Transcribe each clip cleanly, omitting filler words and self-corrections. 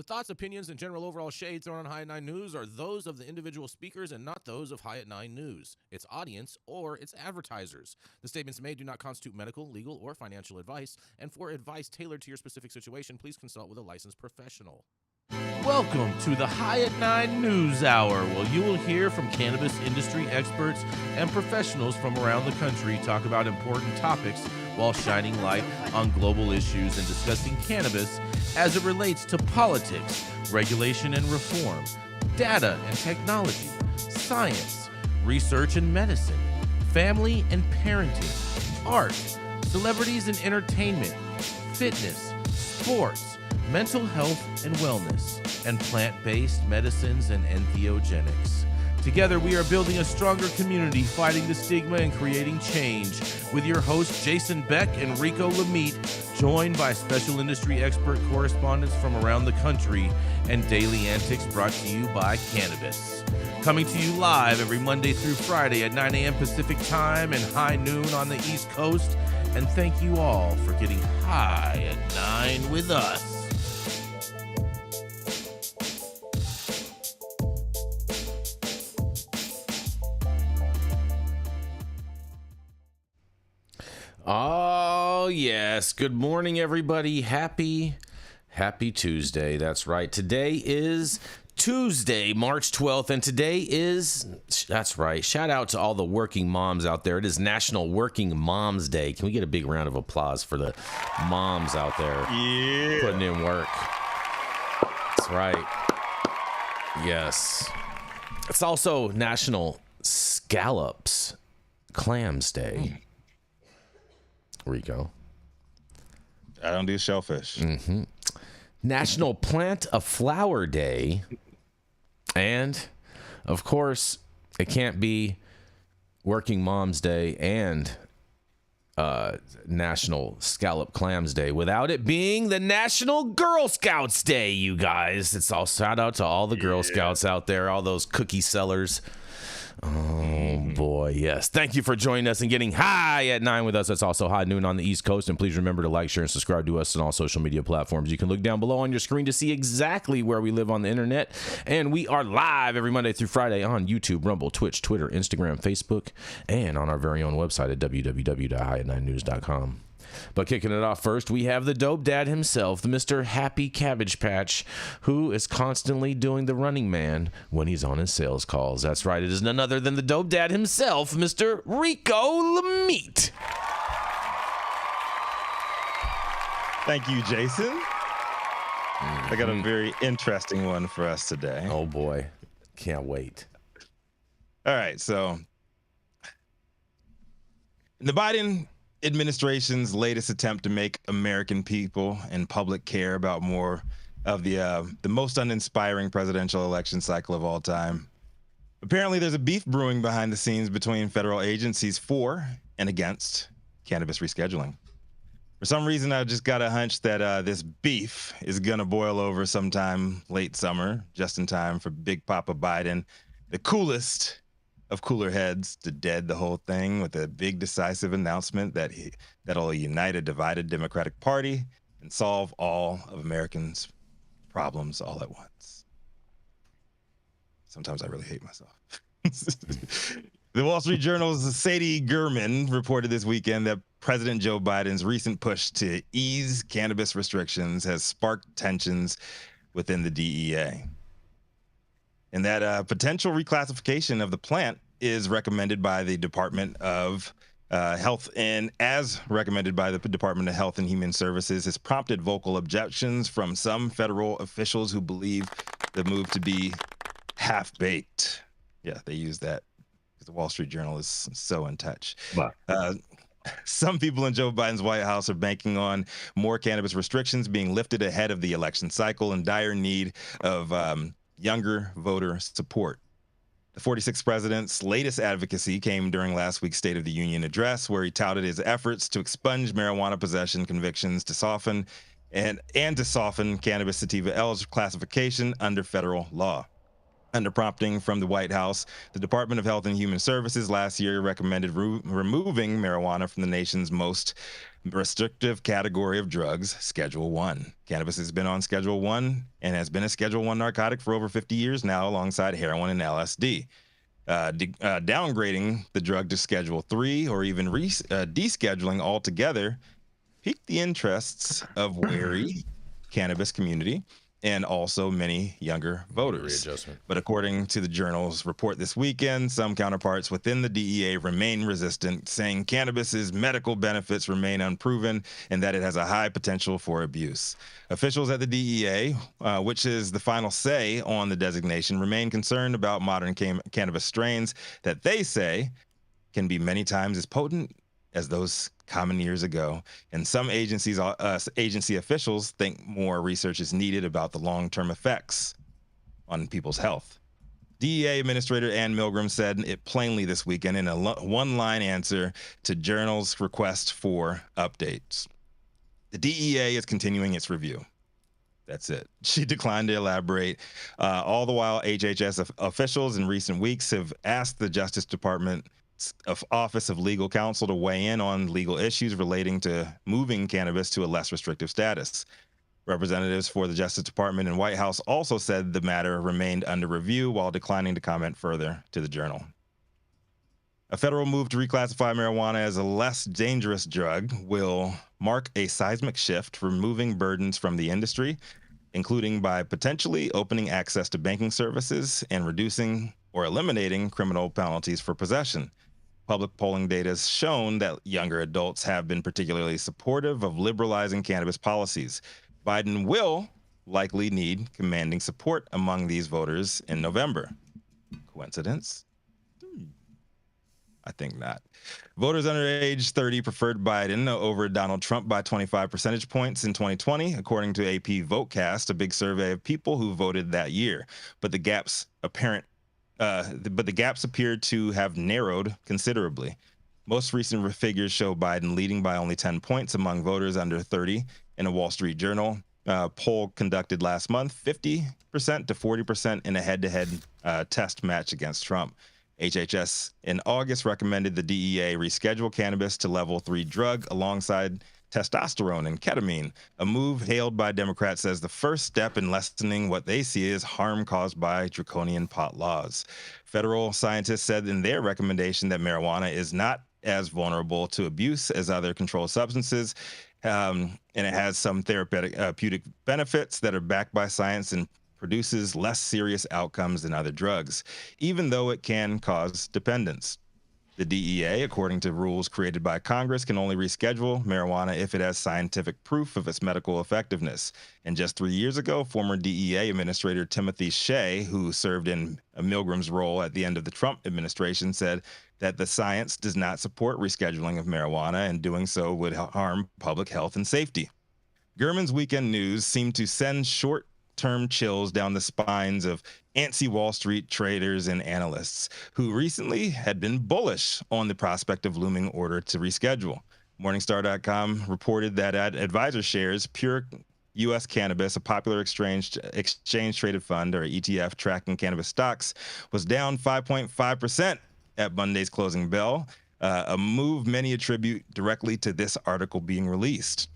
The thoughts, opinions, and general overall shades thrown on High at 9 News are those of the individual speakers and not those of High at 9 News, its audience, or its advertisers. The statements made do not constitute medical, legal, or financial advice, and for advice tailored to your specific situation, please consult with a licensed professional. Welcome to the High at 9 News Hour, where you will hear from cannabis industry experts and professionals from around the country talk about important topics while shining light on global issues and discussing cannabis as it relates to politics, regulation and reform, data and technology, science, research and medicine, family and parenting, art, celebrities and entertainment, fitness, sports, mental health and wellness, and plant-based medicines and entheogenics. Together, we are building a stronger community, fighting the stigma and creating change. With your hosts, Jason Beck and Rico Lamitte, joined by special industry expert correspondents from around the country, and daily antics brought to you by Cannabis. Coming to you live every Monday through Friday at 9 a.m. Pacific Time and high noon on the East Coast. And thank you all for getting high at 9 with us. Oh, yes. Good morning, everybody. Happy Tuesday. That's right. Today is Tuesday, March 12th, and today is, that's right, shout out to all the working moms out there. It is National Working Moms Day. Can we get a big round of applause for the moms out there putting in work? That's right. Yes. It's also National Scallops Clams Day. Rico. I don't do shellfish. Mm-hmm. National Plant a Flower Day. And, of course, it can't be Working Moms Day and National Scallop Clams Day without it being the National Girl Scouts Day, you guys. It's all shout out to all the Girl Scouts out there, all those cookie sellers. Oh, boy, yes. Thank you for joining us and getting high at 9 with us. That's also high noon on the East Coast. And please remember to like, share, and subscribe to us on all social media platforms. You can look down below on your screen to see exactly where we live on the internet. And we are live every Monday through Friday on YouTube, Rumble, Twitch, Twitter, Instagram, Facebook, and on our very own website at www.highat9news.com. But kicking it off first, we have the dope dad himself, the Mr. Happy Cabbage Patch, who is constantly doing the running man when he's on his sales calls. That's right, it is none other than the dope dad himself, Mr. Rico Lamitte. Thank you, Jason. I got a very interesting one for us today. Oh, boy. Can't wait. All right, so the Biden administration's latest attempt to make American people and public care about more of the most uninspiring presidential election cycle of all time. Apparently, there's a beef brewing behind the scenes between federal agencies for and against cannabis rescheduling. For some reason, I just got a hunch that this beef is going to boil over sometime late summer, just in time for Big Papa Biden, the coolest of cooler heads, to dead the whole thing with a big decisive announcement that'll unite a divided Democratic Party and solve all of Americans' problems all at once. Sometimes I really hate myself. The Wall Street Journal's Sadie Gurman reported this weekend that President Joe Biden's recent push to ease cannabis restrictions has sparked tensions within the DEA. And that potential reclassification of the plant is recommended by the Department of Health, and as recommended by the Department of Health and Human Services, has prompted vocal objections from some federal officials who believe the move to be half-baked. Yeah, they use that because the Wall Street Journal is so in touch. Wow. Some people in Joe Biden's White House are banking on more cannabis restrictions being lifted ahead of the election cycle, in dire need of younger voter support. The 46th president's latest advocacy came during last week's State of the Union address, where he touted his efforts to expunge marijuana possession convictions to soften cannabis sativa classification under federal law. Under prompting from the White House, the Department of Health and Human Services last year recommended removing marijuana from the nation's most restrictive category of drugs, Schedule 1. Cannabis has been on Schedule 1 and has been a Schedule 1 narcotic for over 50 years now, alongside heroin and LSD. Downgrading the drug to Schedule 3 or even descheduling altogether piqued the interests of wary cannabis community and also many younger voters. But according to the Journal's report this weekend, some counterparts within the DEA remain resistant, saying cannabis's medical benefits remain unproven and that it has a high potential for abuse. Officials at the DEA, which is the final say on the designation, remain concerned about modern cannabis strains that they say can be many times as potent as those common years ago. And some agency officials think more research is needed about the long-term effects on people's health. DEA Administrator Ann Milgram said it plainly this weekend in a one-line answer to Journal's request for updates. The DEA is continuing its review. That's it. She declined to elaborate. All the while, HHS officials in recent weeks have asked the Justice Department Office of Legal Counsel to weigh in on legal issues relating to moving cannabis to a less restrictive status. Representatives for the Justice Department and White House also said the matter remained under review while declining to comment further to the Journal. A federal move to reclassify marijuana as a less dangerous drug will mark a seismic shift, removing burdens from the industry, including by potentially opening access to banking services and reducing or eliminating criminal penalties for possession. Public polling data has shown that younger adults have been particularly supportive of liberalizing cannabis policies. Biden will likely need commanding support among these voters in November. Coincidence? I think not. Voters under age 30 preferred Biden over Donald Trump by 25 percentage points in 2020, according to AP VoteCast, a big survey of people who voted that year. But the gaps appeared to have narrowed considerably. Most recent figures show Biden leading by only 10 points among voters under 30 in a Wall Street Journal poll conducted last month, 50% to 40% in a head-to-head test match against Trump. HHS in August recommended the DEA reschedule cannabis to level 3 drug alongside testosterone and ketamine, a move hailed by Democrats as the first step in lessening what they see as harm caused by draconian pot laws. Federal scientists said in their recommendation that marijuana is not as vulnerable to abuse as other controlled substances, and it has some therapeutic benefits that are backed by science and produces less serious outcomes than other drugs, even though it can cause dependence. The DEA, according to rules created by Congress, can only reschedule marijuana if it has scientific proof of its medical effectiveness. And just 3 years ago, former DEA Administrator Timothy Shea, who served in Milgram's role at the end of the Trump administration, said that the science does not support rescheduling of marijuana, and doing so would harm public health and safety. Gurman's weekend news seemed to send short-term chills down the spines of antsy Wall Street traders and analysts who recently had been bullish on the prospect of looming order to reschedule. Morningstar.com reported that Advisor Shares, Pure U.S. Cannabis, a popular exchange-traded fund, or ETF, tracking cannabis stocks, was down 5.5% at Monday's closing bell, a move many attribute directly to this article being released.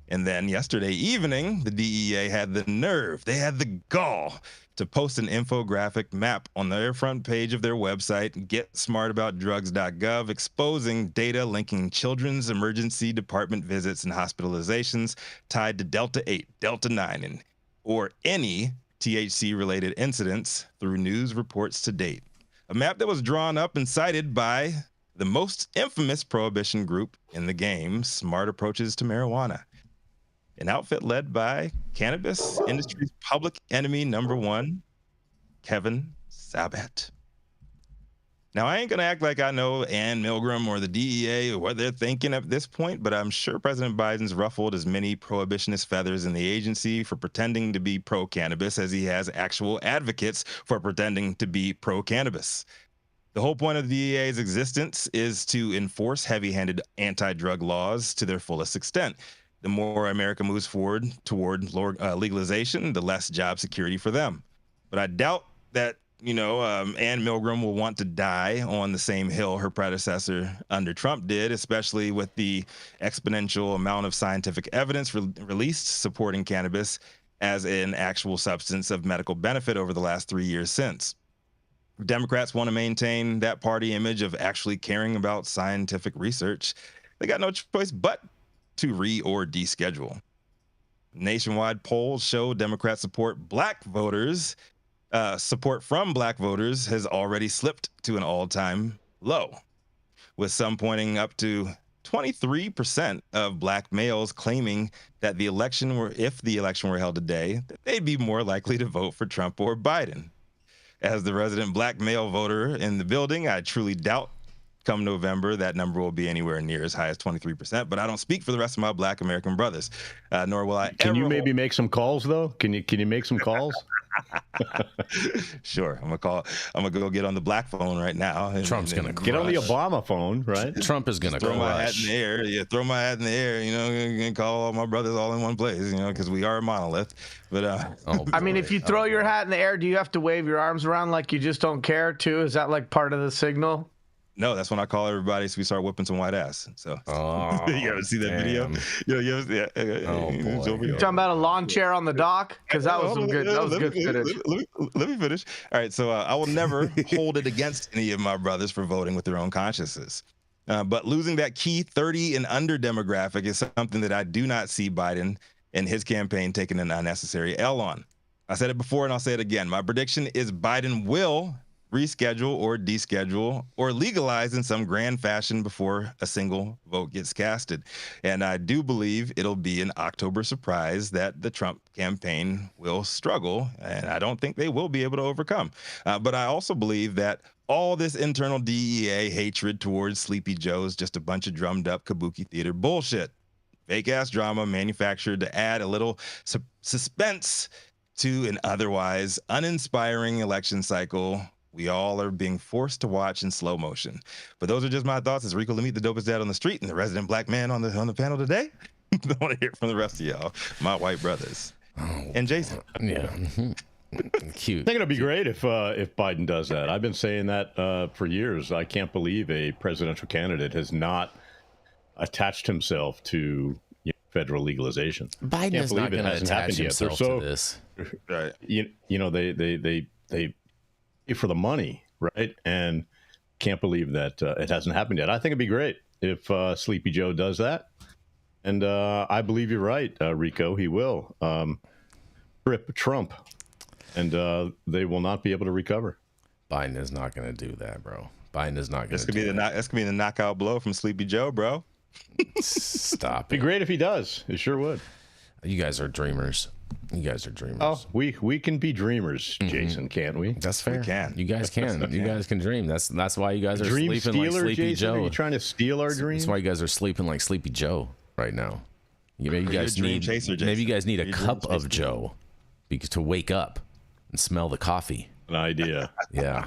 And then yesterday evening, the DEA had the nerve, they had the gall to post an infographic map on their front page of their website, getsmartaboutdrugs.gov, exposing data linking children's emergency department visits and hospitalizations tied to Delta 8, Delta 9, or any THC-related incidents through news reports to date. A map that was drawn up and cited by the most infamous prohibition group in the game, Smart Approaches to Marijuana, an outfit led by cannabis industry's public enemy number one, Kevin Sabet. Now, I ain't gonna act like I know Ann Milgram or the DEA or what they're thinking at this point, but I'm sure President Biden's ruffled as many prohibitionist feathers in the agency for pretending to be pro-cannabis as he has actual advocates for pretending to be pro-cannabis. The whole point of the DEA's existence is to enforce heavy-handed anti-drug laws to their fullest extent. The more America moves forward toward legalization, the less job security for them. But I doubt that, Ann Milgram will want to die on the same hill her predecessor under Trump did, especially with the exponential amount of scientific evidence released supporting cannabis as an actual substance of medical benefit over the last 3 years since. Democrats want to maintain that party image of actually caring about scientific research. They got no choice but to or deschedule. Nationwide polls show Democrat support from black voters has already slipped to an all-time low, with some pointing up to 23% of black males claiming that if the election were held today, they'd be more likely to vote for Trump or Biden. As the resident black male voter in the building, I truly doubt come November that number will be anywhere near as high as 23%, but I don't speak for the rest of my black American brothers, nor will I Can you maybe make some calls, though? Can you make some calls? Sure. I'm gonna go get on the black phone right now. Trump's gonna get on the Obama phone, right? Trump is gonna throw my hat in the air. Yeah, throw my hat in the air. And call all my brothers all in one place. Because we are a monolith. But I mean, if you throw your hat in the air, do you have to wave your arms around like you just don't care too? Is that like part of the signal? No, that's when I call everybody so we start whipping some white ass. So you ever see that video? You talking about a lawn chair on the dock? Because that was good. That was good footage. Let me finish. All right, so I will never hold it against any of my brothers for voting with their own consciences. But losing that key 30 and under demographic is something that I do not see Biden and his campaign taking an unnecessary L on. I said it before and I'll say it again. My prediction is Biden will reschedule or deschedule or legalize in some grand fashion before a single vote gets casted. And I do believe it'll be an October surprise that the Trump campaign will struggle, and I don't think they will be able to overcome. But I also believe that all this internal DEA hatred towards Sleepy Joe is just a bunch of drummed up kabuki theater bullshit. Fake ass drama manufactured to add a little suspense to an otherwise uninspiring election cycle we all are being forced to watch in slow motion. But those are just my thoughts. It's Rico Lamitte, the dopest dad on the street, and the resident black man on the panel today. I want to hear from the rest of y'all, my white brothers, and Jason. Yeah. Cute. I think it'll be great if Biden does that. I've been saying that for years. I can't believe a presidential candidate has not attached himself to federal legalization. Biden is not going to attach himself to this. Right. They for the money, right? And can't believe that it hasn't happened yet. I think it'd be great if Sleepy Joe does that. And I believe you're right, Rico. He will trip Trump, and they will not be able to recover. Biden is not going to do that, bro. Biden is not going to do that. That's going to be the knockout blow from Sleepy Joe, bro. Stop it. Be great if he does. It sure would. You guys are dreamers. You guys are dreamers. Oh, we can be dreamers, Jason, can't we? That's fair. We can. You guys can. You guys can dream. That's why you guys are sleeping like Sleepy Jason? Joe. Are you trying to steal our dreams? That's why you guys are sleeping like Sleepy Joe right now. Maybe you guys need a cup of Joe to wake up and smell the coffee. An idea. Yeah.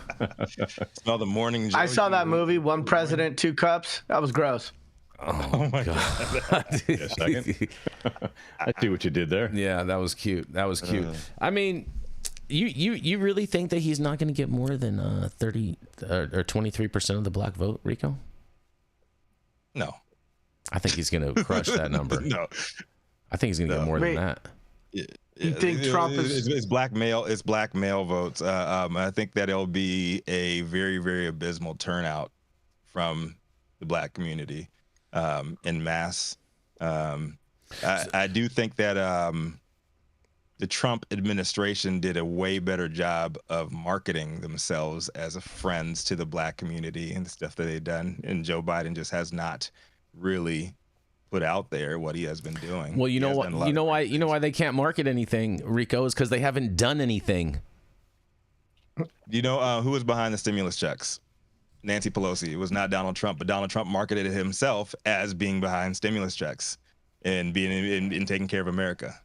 Smell the morning Joe. I saw that movie, One President, Two Cups. That was gross. Oh my God. A second. I see what you did there. Yeah, that was cute. I mean, you really think that he's not going to get more than 30 or 23% of the black vote, Rico? No. I think he's going to crush that number. No. I think he's going to get more than that. You think Trump is? It's black male. It's black male votes. I think that it'll be a very, very abysmal turnout from the black community. En masse. I do think that the Trump administration did a way better job of marketing themselves as friends to the black community and the stuff that they've done. And Joe Biden just has not really put out there what he has been doing. Well, you know why they can't market anything, Rico, is because they haven't done anything. You know who was behind the stimulus checks? Nancy Pelosi. It was not Donald Trump, but Donald Trump marketed himself as being behind stimulus checks and being in taking care of America.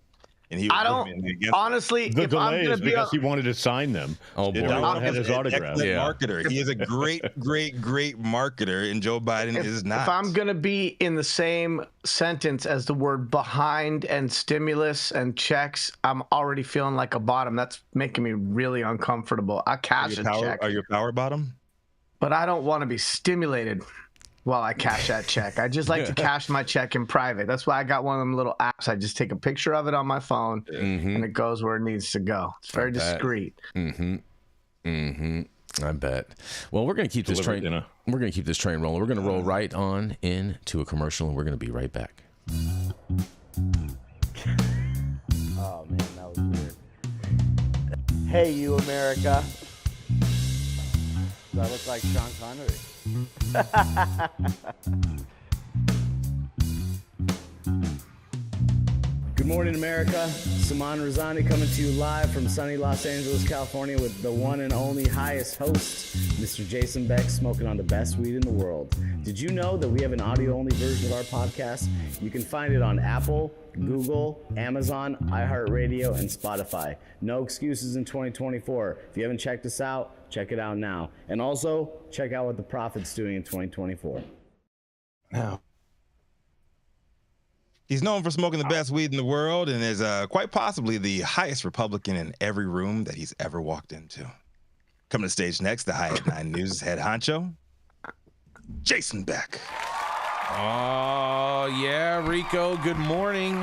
And he I don't honestly. The if I'm delay gonna is be because he wanted to sign them. Oh boy, Everyone had his autograph. Marketer. He is a great marketer, and Joe Biden is not. If I'm gonna be in the same sentence as the word behind and stimulus and checks, I'm already feeling like a bottom. That's making me really uncomfortable. I cash a check. Are you a power bottom? But I don't want to be stimulated while I cash that check. I just like to cash my check in private. That's why I got one of them little apps. I just take a picture of it on my phone, and it goes where it needs to go. It's very discreet. I bet. Well, we're going to keep this train. We're going to keep this train rolling. We're going to roll right on into a commercial, and we're going to be right back. Oh man, that was weird. Hey, you America. Do I look like Sean Connery? Good morning, America. Saman Razani coming to you live from sunny Los Angeles, California with the one and only highest host, Mr. Jason Beck, smoking on the best weed in the world. Did you know that we have an audio-only version of our podcast? You can find it on Apple, Google, Amazon, iHeartRadio, and Spotify. No excuses in 2024. If you haven't checked us out, check it out now. And also, check out what the Prophet's doing in 2024. Now, he's known for smoking the best weed in the world and is quite possibly the highest Republican in every room that he's ever walked into. Coming to stage next, the High at 9 News head honcho, Jason Beck. Oh, yeah, Rico, good morning.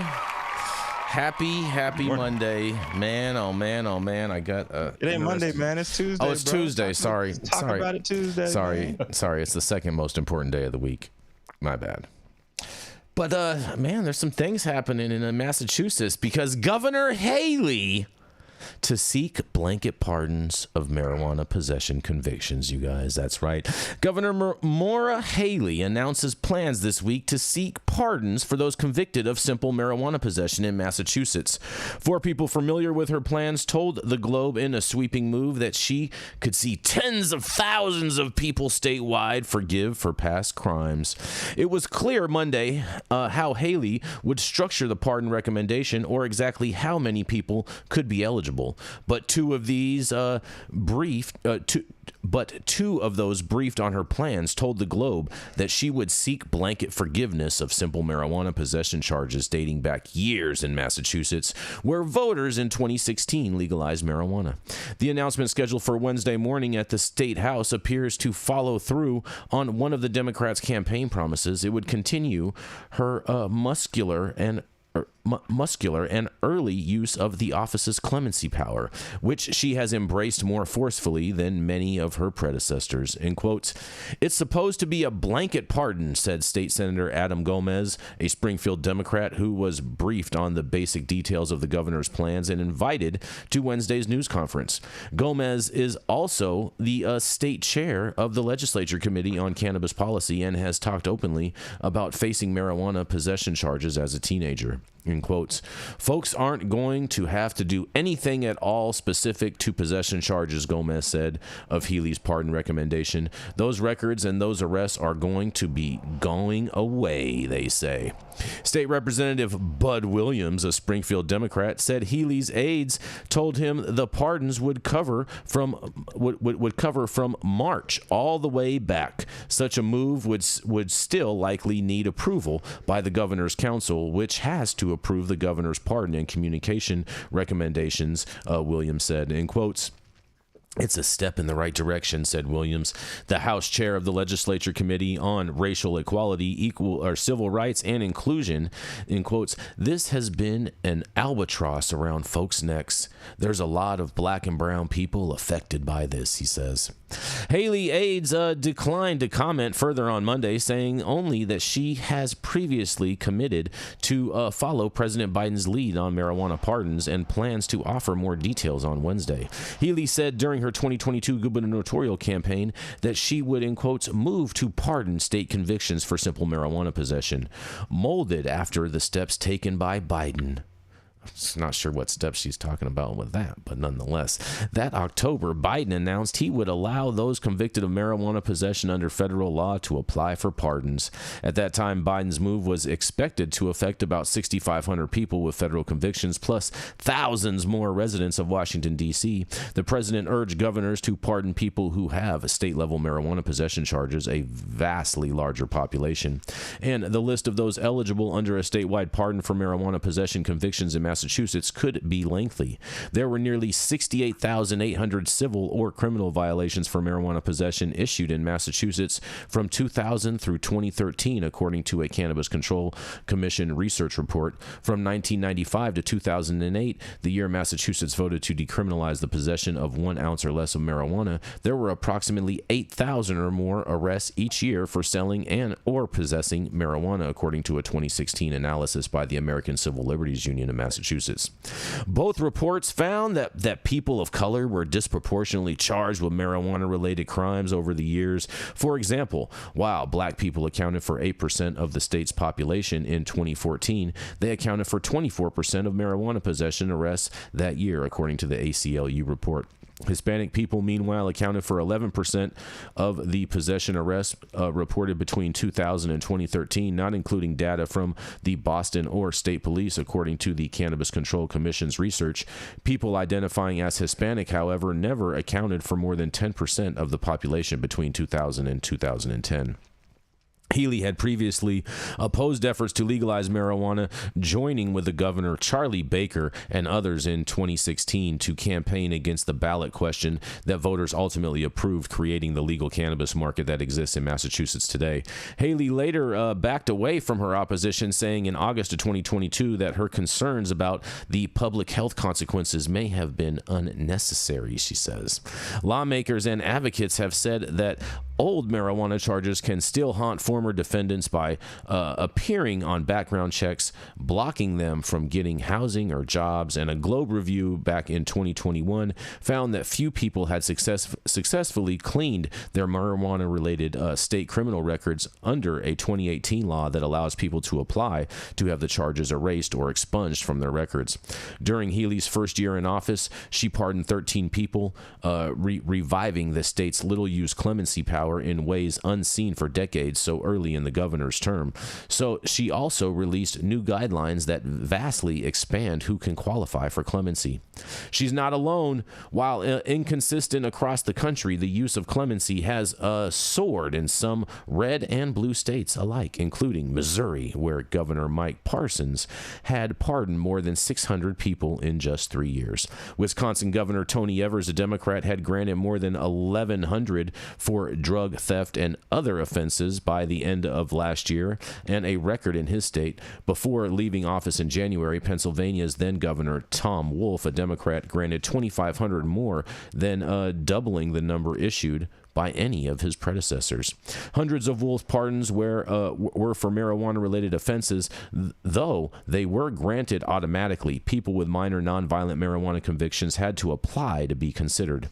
Happy Monday. Man, oh man, I got it ain't Monday, man. It's Tuesday. Oh, it's bro. Tuesday. Sorry. Talk about it Tuesday. Sorry. It's the second most important day of the week. My bad. But man, there's some things happening in Massachusetts because Governor Haley to seek blanket pardons of marijuana possession convictions, you guys. That's right. Governor Maura Haley announces plans this week to seek pardons for those convicted of simple marijuana possession in Massachusetts. 4 people familiar with her plans told the Globe in a sweeping move that she could see tens of thousands of people statewide forgive for past crimes. It was clear Monday how Haley would structure the pardon recommendation or exactly how many people could be eligible. But two of those briefed on her plans told the Globe that she would seek blanket forgiveness of simple marijuana possession charges dating back years in Massachusetts, where voters in 2016 legalized marijuana. The announcement scheduled for Wednesday morning at the State House appears to follow through on one of the Democrats' campaign promises. It would continue her muscular and early use of the office's clemency power, which she has embraced more forcefully than many of her predecessors. In quotes, "It's supposed to be a blanket pardon," said State Senator Adam Gomez, a Springfield Democrat who was briefed on the basic details of the governor's plans and invited to Wednesday's news conference. Gomez is also the state chair of the Legislature Committee on Cannabis Policy and has talked openly about facing marijuana possession charges as a teenager. In quotes, "Folks aren't going to have to do anything at all specific to possession charges," Gomez said of Healy's pardon recommendation. "Those records and those arrests are going to be going away," they say. State Representative Bud Williams, a Springfield Democrat, said Healy's aides told him the pardons would cover from March all the way back. Such a move would still likely need approval by the governor's council, which has to approve the governor's pardon and communication recommendations, Williams said. In quotes, "It's a step in the right direction," said Williams, the House chair of the Legislature Committee on Racial Equality, Civil Rights, and Inclusion. In quotes, "This has been an albatross around folks' necks. There's a lot of black and brown people affected by this," he says. Haley aides declined to comment further on Monday, saying only that she has previously committed to follow President Biden's lead on marijuana pardons and plans to offer more details on Wednesday. Haley said during her 2022 gubernatorial campaign that she would, in quotes, "move to pardon state convictions for simple marijuana possession, molded after the steps taken by Biden." Not sure what steps she's talking about with that, but nonetheless, that October, Biden announced he would allow those convicted of marijuana possession under federal law to apply for pardons. At that time, Biden's move was expected to affect about 6,500 people with federal convictions, plus thousands more residents of Washington, D.C. The president urged governors to pardon people who have state-level marijuana possession charges, a vastly larger population. And the list of those eligible under a statewide pardon for marijuana possession convictions in Massachusetts could be lengthy. There were nearly 68,800 civil or criminal violations for marijuana possession issued in Massachusetts from 2000 through 2013, according to a Cannabis Control Commission research report. From 1995 to 2008, the year Massachusetts voted to decriminalize the possession of 1 ounce or less of marijuana, there were approximately 8,000 or more arrests each year for selling and or possessing marijuana, according to a 2016 analysis by the American Civil Liberties Union of Massachusetts. Both reports found that people of color were disproportionately charged with marijuana-related crimes over the years. For example, while black people accounted for 8% of the state's population in 2014, they accounted for 24% of marijuana possession arrests that year, according to the ACLU report. Hispanic people, meanwhile, accounted for 11% of the possession arrests reported between 2000 and 2013, not including data from the Boston or state police, according to the Cannabis Control Commission's research. People identifying as Hispanic, however, never accounted for more than 10% of the population between 2000 and 2010. Healy had previously opposed efforts to legalize marijuana, joining with the governor Charlie Baker and others in 2016 to campaign against the ballot question that voters ultimately approved, creating the legal cannabis market that exists in Massachusetts today. Haley later backed away from her opposition, saying in August of 2022 that her concerns about the public health consequences may have been unnecessary, she says. Lawmakers and advocates have said that old marijuana charges can still haunt former defendants by appearing on background checks, blocking them from getting housing or jobs. And a Globe review back in 2021 found that few people had successfully cleaned their marijuana-related state criminal records under a 2018 law that allows people to apply to have the charges erased or expunged from their records. During Healy's first year in office, she pardoned 13 people, reviving the state's little-used clemency power in ways unseen for decades so early in the governor's term. So she also released new guidelines that vastly expand who can qualify for clemency. She's not alone. While inconsistent across the country, the use of clemency has soared in some red and blue states alike, including Missouri, where Governor Mike Parsons had pardoned more than 600 people in just 3 years. Wisconsin Governor Tony Evers, a Democrat, had granted more than 1,100 for drug theft and other offenses by the end of last year, and a record in his state. Before leaving office in January, Pennsylvania's then Governor Tom Wolf, a Democrat, granted 2,500 more than doubling the number issued by any of his predecessors. Hundreds of Wolf's pardons were for marijuana-related offenses, though they were granted automatically. People with minor nonviolent marijuana convictions had to apply to be considered.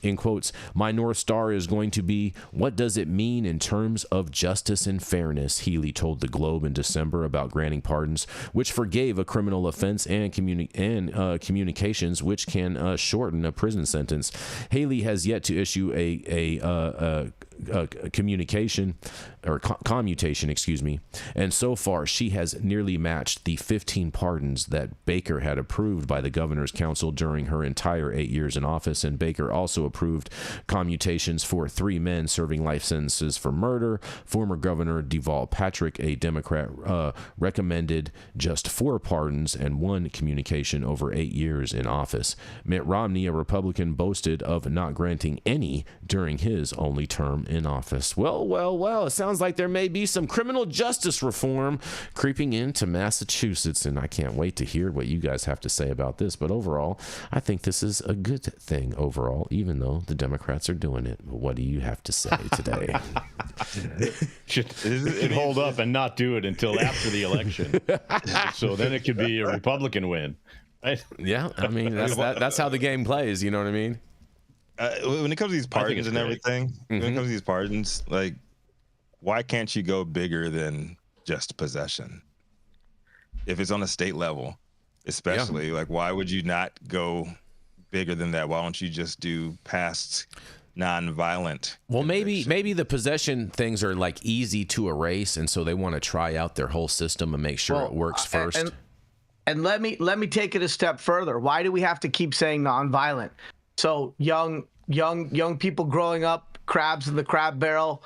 In quotes, "My North Star is going to be, what does it mean in terms of justice and fairness?" Healy told the Globe in December about granting pardons, which forgave a criminal offense and communications, which can shorten a prison sentence. Haley has yet to issue a communication or commutation, and so far she has nearly matched the 15 pardons that Baker had approved by the governor's council during her entire 8 years in office. And Baker also approved commutations for 3 men serving life sentences for murder. Former Governor Deval Patrick, a Democrat, recommended just 4 pardons and 1 communication over 8 years in office. Mitt Romney, a Republican, boasted of not granting any during his only term in office. Well, it sounds like there may be some criminal justice reform creeping into Massachusetts, and I can't wait to hear what you guys have to say about this. But overall, I think this is a good thing overall, even though the Democrats are doing it. What do you have to say today? should hold up and not do it until after the election. So then it could be a Republican win. Right? Yeah, I mean, that's how the game plays, you know what I mean? When it comes to these pardons and everything, when it comes to these pardons, like, why can't you go bigger than just possession? If it's on a state level, especially. Like, why would you not go bigger than that? Why don't you just do past non-violent? Well, maybe the possession things are like easy to erase, and so they want to try out their whole system and make sure it works first. And let me take it a step further. Why do we have to keep saying non-violent? So young people growing up, crabs in the crab barrel,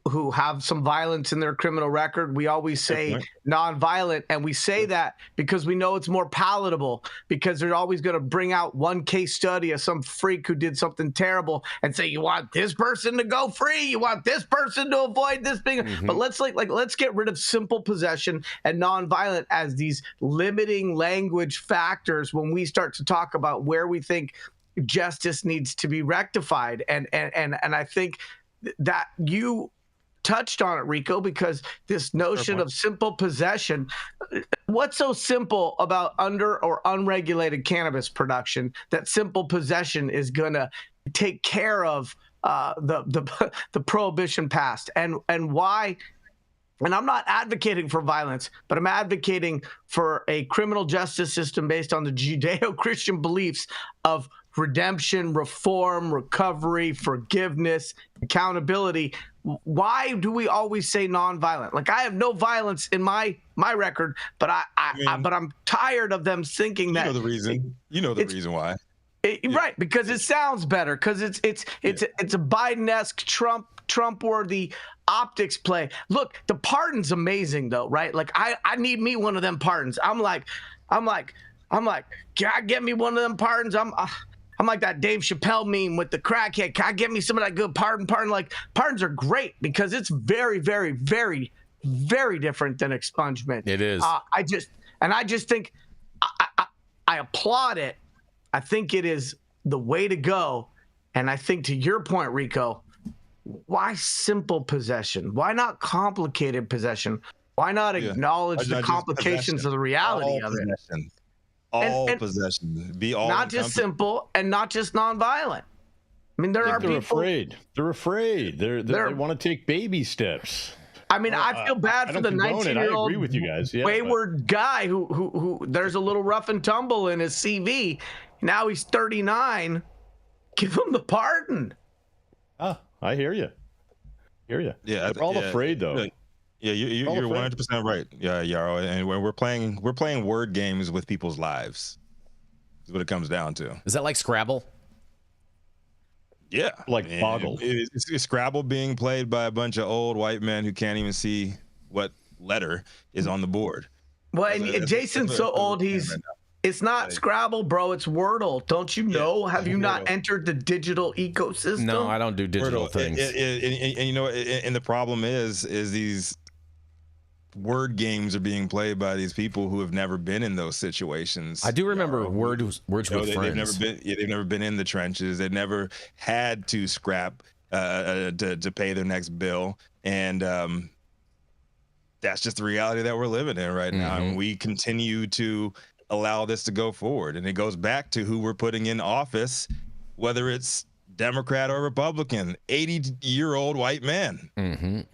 who have some violence in their criminal record, we always say non-violent, and we say that because we know it's more palatable, because they're always going to bring out one case study of some freak who did something terrible and say, you want this person to go free, you want this person to avoid this thing. But let's let's get rid of simple possession and non-violent as these limiting language factors when we start to talk about where we think justice needs to be rectified. And I think that you touched on it, Rico, because this notion of simple possession, what's so simple about under or unregulated cannabis production that simple possession is going to take care of the prohibition past, and why? And I'm not advocating for violence, but I'm advocating for a criminal justice system based on the Judeo-Christian beliefs of redemption, reform, recovery, forgiveness, accountability. Why do we always say nonviolent? Like, I have no violence in my record, but but I'm tired of them thinking that. You know the reason. You know the reason why. Right, because it sounds better, because it's a Biden-esque Trump-worthy optics play. Look, the pardon's amazing though, right? Like, I need me one of them pardons. I'm like, can I get me one of them pardons? I'm like that Dave Chappelle meme with the crackhead. Can I get me some of that good pardon? Like, pardons are great because it's very, very, very, very different than expungement. It is. I just think I applaud it. I think it is the way to go. And I think, to your point, Rico, why simple possession? Why not complicated possession? Why not acknowledge the complications of the reality of it? All possession. Be all not just simple and not just nonviolent. I mean, there are people afraid. They're afraid. They want to take baby steps. I mean, I feel bad for the 19-year-old I agree with you guys. Yeah, wayward guy who there's a little rough and tumble in his CV. Now he's 39. Give him the pardon. I hear you. Yeah, they're all afraid though. Yeah, you're 100% right. Yeah, Yarrow, and when we're playing word games with people's lives. Is what it comes down to. Is that like Scrabble? Yeah, like Boggle. It's Scrabble being played by a bunch of old white men who can't even see what letter is on the board. Well, and Jason's so old, it's not Scrabble, bro. It's Wordle. Don't you know? Have you not entered the digital ecosystem? No, I don't do digital things. And you know, and the problem is these word games are being played by these people who have never been in those situations. I do remember words with friends. They've never been in the trenches. They've never had to scrap to pay their next bill, and that's just the reality that we're living in right now. And we continue to allow this to go forward, and it goes back to who we're putting in office, whether it's Democrat or Republican. 80-year-old white men.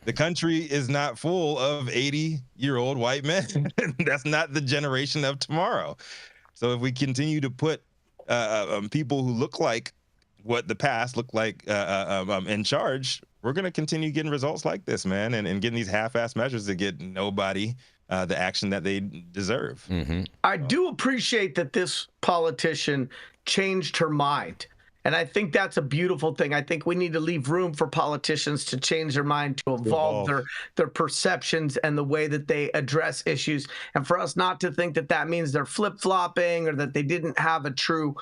The country is not full of 80-year-old white men. That's not the generation of tomorrow. So if we continue to put people who look like what the past looked like in charge, we're going to continue getting results like this, man, and getting these half-assed measures that get nobody the action that they deserve. I do appreciate that this politician changed her mind. And I think that's a beautiful thing. I think we need to leave room for politicians to change their mind, to evolve their perceptions and the way that they address issues. And for us not to think that means they're flip-flopping or that they didn't have a true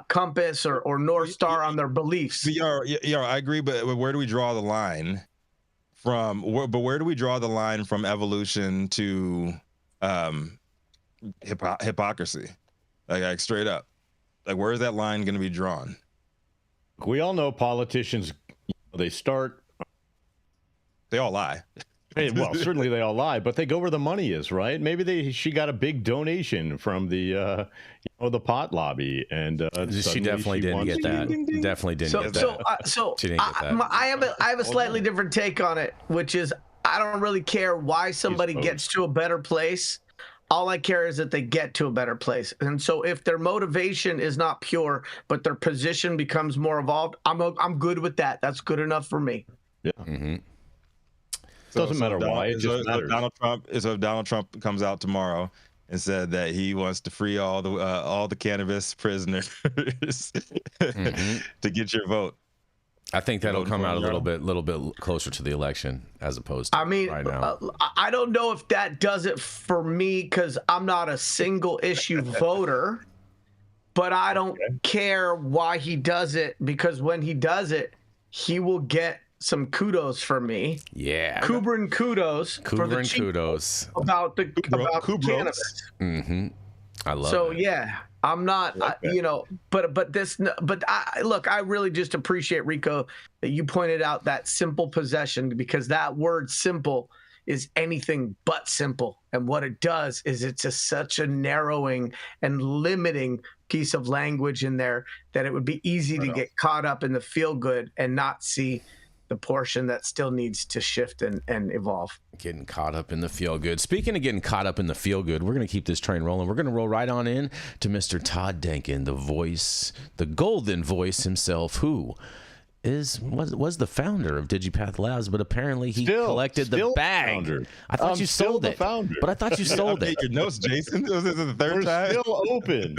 compass or North Star on their beliefs. Yeah, I agree. But where do we draw the line from? Where do we draw the line from evolution to hypocrisy? Like straight up. Like, where is that line going to be drawn? We all know politicians, they all lie. Well, certainly they all lie, but they go where the money is, right? Maybe she got a big donation from the the pot lobby, and she definitely didn't get that. Definitely didn't get that. She didn't get that. I have a slightly different take on it, which is I don't really care why somebody gets to a better place. All I care is that they get to a better place. And so if their motivation is not pure, but their position becomes more evolved, I'm good with that. That's good enough for me. Yeah. Mm-hmm. Doesn't matter why. It just matters. If Donald Trump comes out tomorrow and said that he wants to free all the cannabis prisoners to get your vote. I think that'll come out a little bit closer to the election as opposed to right now. I don't know if that does it for me because I'm not a single issue voter, but I don't care why he does it because when he does it, he will get some kudos from me. Yeah. Kubrin kudos. Kudos. About cannabis. Mm-hmm. I love it. So, yeah. I'm not, but I really just appreciate, Rico, that you pointed out that simple possession because that word simple is anything but simple. And what it does is it's just such a narrowing and limiting piece of language in there that it would be easy to get caught up in the feel good and not see the portion that still needs to shift and evolve. Getting caught up in the feel good. Speaking of getting caught up in the feel good, we're going to keep this train rolling. We're going to roll right on in to Mr. Todd Denkin, the voice, the golden voice himself, who was the founder of Digipath Labs, but apparently he collected the bag. Founder. I thought you sold it, but I thought you sold it. Your notes, Jason. This is the third time. Still open.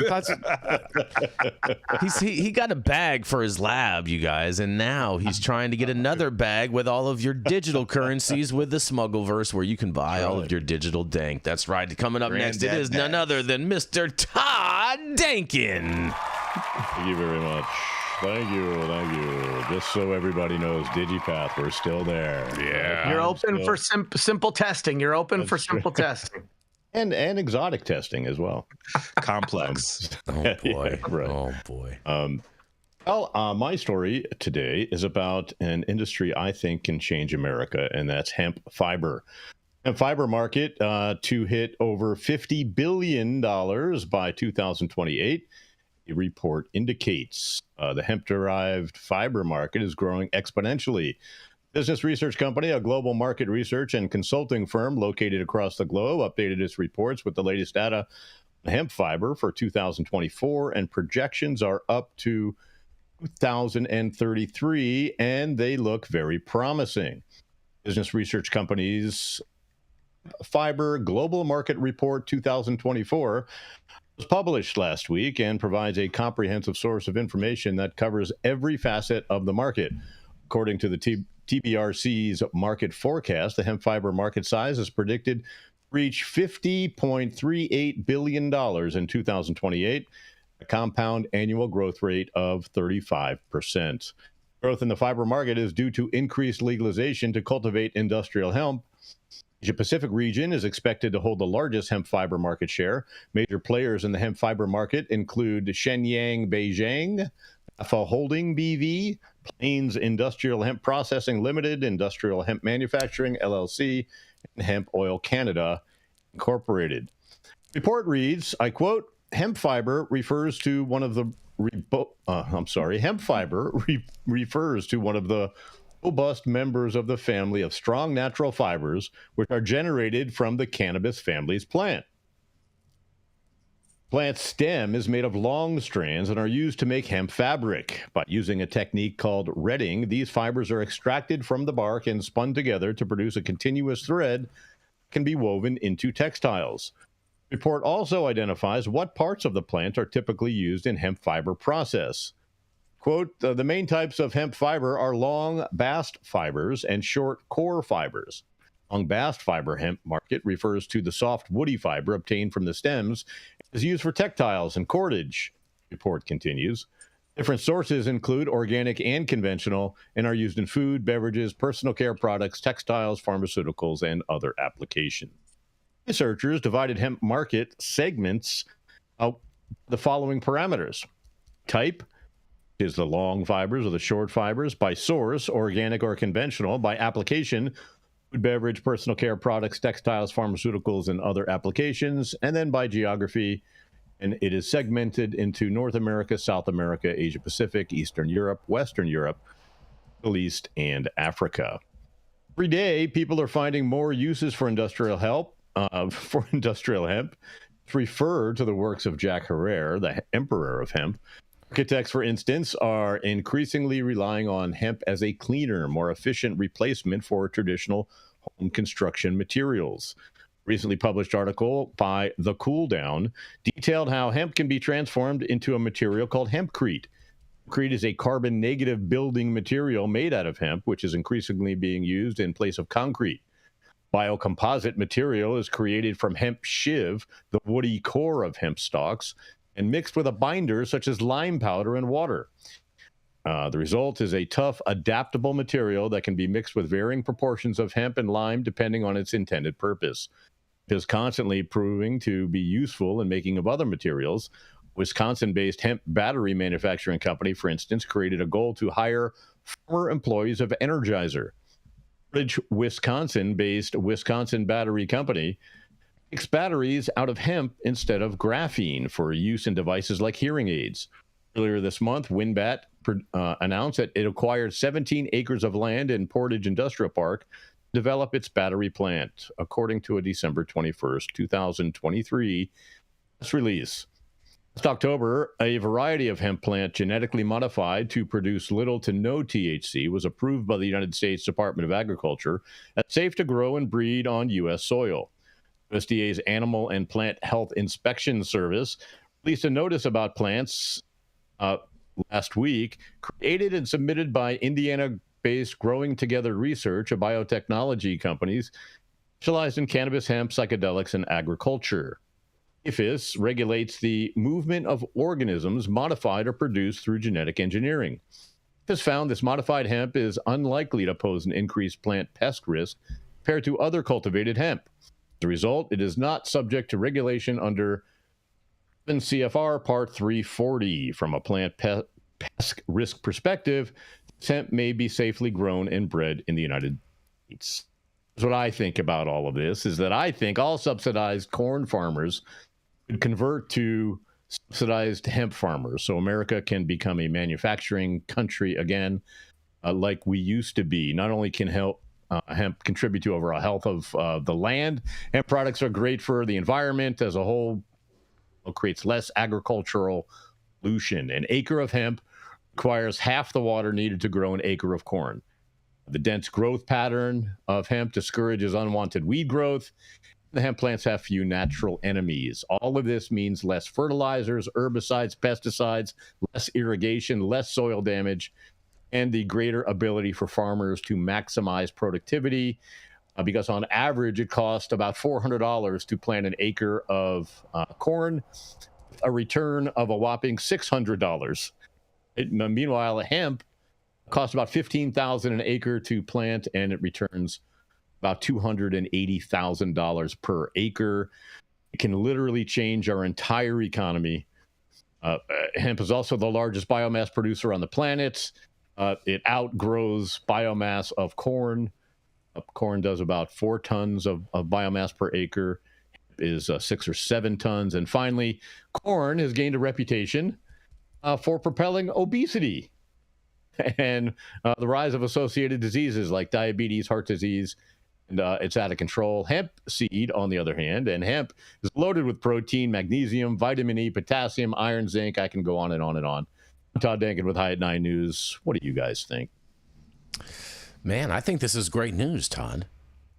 He got a bag for his lab, you guys, and now he's trying to get another bag with all of your digital currencies with the Smuggleverse, where you can buy all of your digital dank. That's right. Coming up next, it is none other than Mr. Todd Denkin. Thank you very much. Thank you. Just so everybody knows, Digipath, we're still there. Yeah. You're open for simple testing. You're open for simple testing. And exotic testing as well. Complex. Oh, boy. Yeah, right. Oh, boy. My story today is about an industry I think can change America, and that's hemp fiber. Hemp fiber market to hit over $50 billion by 2028. A report indicates the hemp-derived fiber market is growing exponentially. Business research company, a global market research and consulting firm located across the globe, updated its reports with the latest data on hemp fiber for 2024, and projections are up to 2033, and they look very promising. Business research companies Fiber Global Market Report 2024 was published last week and provides a comprehensive source of information that covers every facet of the market. According to the TBRC's market forecast, the hemp fiber market size is predicted to reach $50.38 billion in 2028, a compound annual growth rate of 35%. Growth in the fiber market is due to increased legalization to cultivate industrial hemp. The Asia-Pacific region is expected to hold the largest hemp fiber market share. Major players in the hemp fiber market include Shenyang Beijing, Alpha Holding BV, Plains Industrial Hemp Processing Limited, Industrial Hemp Manufacturing LLC, and Hemp Oil Canada Incorporated. Report reads, I quote, hemp fiber refers to one of the robust members of the family of strong natural fibers, which are generated from the cannabis family's plant. Plant stem is made of long strands and are used to make hemp fabric. By using a technique called retting, these fibers are extracted from the bark and spun together to produce a continuous thread that can be woven into textiles. The report also identifies what parts of the plant are typically used in hemp fiber process. Quote, the main types of hemp fiber are long bast fibers and short core fibers. Long bast fiber hemp market refers to the soft woody fiber obtained from the stems and is used for textiles and cordage, the report continues. Different sources include organic and conventional and are used in food, beverages, personal care products, textiles, pharmaceuticals, and other applications. Researchers divided hemp market segments out the following parameters. Type is the long fibers or the short fibers. By source, organic or conventional. By application, food, beverage, personal care products, textiles, pharmaceuticals, and other applications. And then by geography, and it is segmented into North America, South America, Asia Pacific, Eastern Europe, Western Europe, Middle East, and Africa. Every day, people are finding more uses for industrial hemp for industrial hemp refer to the works of Jack Herrera, the emperor of hemp. Architects, for instance, are increasingly relying on hemp as a cleaner, more efficient replacement for traditional home construction materials. Recently published article by The Cool Down detailed how hemp can be transformed into a material called hempcrete. Hempcrete is a carbon negative building material made out of hemp, which is increasingly being used in place of concrete. Biocomposite material is created from hemp shiv, the woody core of hemp stalks, and mixed with a binder such as lime powder and water. The result is a tough, adaptable material that can be mixed with varying proportions of hemp and lime depending on its intended purpose. It is constantly proving to be useful in making of other materials. Wisconsin-based hemp battery manufacturing company, for instance, created a goal to hire former employees of Energizer. Wisconsin-based Wisconsin Battery Company makes batteries out of hemp instead of graphene for use in devices like hearing aids. Earlier this month, WinBat announced that it acquired 17 acres of land in Portage Industrial Park to develop its battery plant, according to a December 21st, 2023 press release. Last October, a variety of hemp plant genetically modified to produce little to no THC was approved by the United States Department of Agriculture as safe to grow and breed on U.S. soil. USDA's Animal and Plant Health Inspection Service released a notice about plants last week, created and submitted by Indiana-based Growing Together Research, a biotechnology company specialized in cannabis, hemp, psychedelics, and agriculture. APHIS regulates the movement of organisms modified or produced through genetic engineering. APHIS found this modified hemp is unlikely to pose an increased plant pest risk compared to other cultivated hemp. As a result, it is not subject to regulation under CFR Part 340. From a plant pest risk perspective, this hemp may be safely grown and bred in the United States. What I think about all of this is that I think all subsidized corn farmers could convert to subsidized hemp farmers, so America can become a manufacturing country again, like we used to be. Not only can hemp contribute to overall health of the land, hemp products are great for the environment as a whole. It creates less agricultural pollution. An acre of hemp requires half the water needed to grow an acre of corn. The dense growth pattern of hemp discourages unwanted weed growth. The hemp plants have few natural enemies. All of this means less fertilizers, herbicides, pesticides, less irrigation, less soil damage, and the greater ability for farmers to maximize productivity. Because on average, it costs about $400 to plant an acre of corn, a return of a whopping $600. Meanwhile, hemp costs about $15,000 an acre to plant, and it returns about $280,000 per acre. It can literally change our entire economy. Hemp is also the largest biomass producer on the planet. It outgrows biomass of corn. Corn does about 4 tons of biomass per acre. Hemp is 6 or 7 tons. And finally, corn has gained a reputation for propelling obesity and the rise of associated diseases like diabetes, heart disease, and it's out of control. Hemp seed, on the other hand, and hemp is loaded with protein, magnesium, vitamin E, potassium, iron, zinc. I can go on and on and on. I'm Todd Denkin with High at 9 News. What do you guys think? Man, I think this is great news, Todd.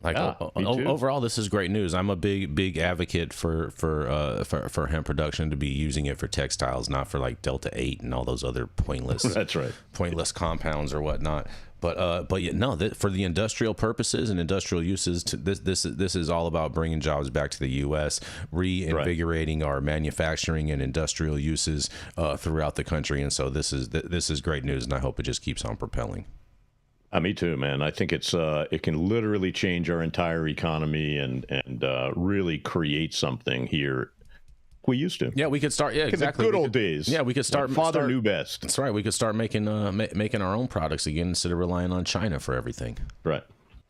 Like overall, this is great news. I'm a big advocate for hemp production, to be using it for textiles, not for like Delta 8 and all those other pointless. That's right. Pointless compounds or whatnot. But yeah, no, for the industrial purposes and industrial uses, this is all about bringing jobs back to the U.S., reinvigorating our manufacturing and industrial uses throughout the country. And so this is great news, and I hope it just keeps on propelling. Me too, man. I think it can literally change our entire economy and really create something here. We used to. Yeah, we could start. Yeah, exactly. The good old days. Yeah, we could start. Father knew best. That's right. We could start making our own products again instead of relying on China for everything. Right.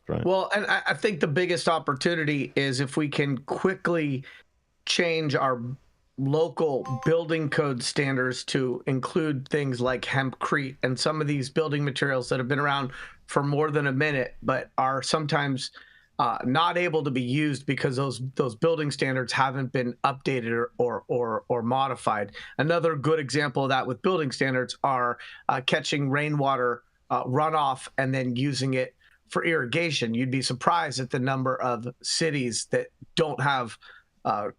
Well, and I think the biggest opportunity is if we can quickly change our local building code standards to include things like hempcrete and some of these building materials that have been around for more than a minute, but are sometimes not able to be used because those building standards haven't been updated or modified. Another good example of that with building standards are catching rainwater runoff and then using it for irrigation. You'd be surprised at the number of cities that don't have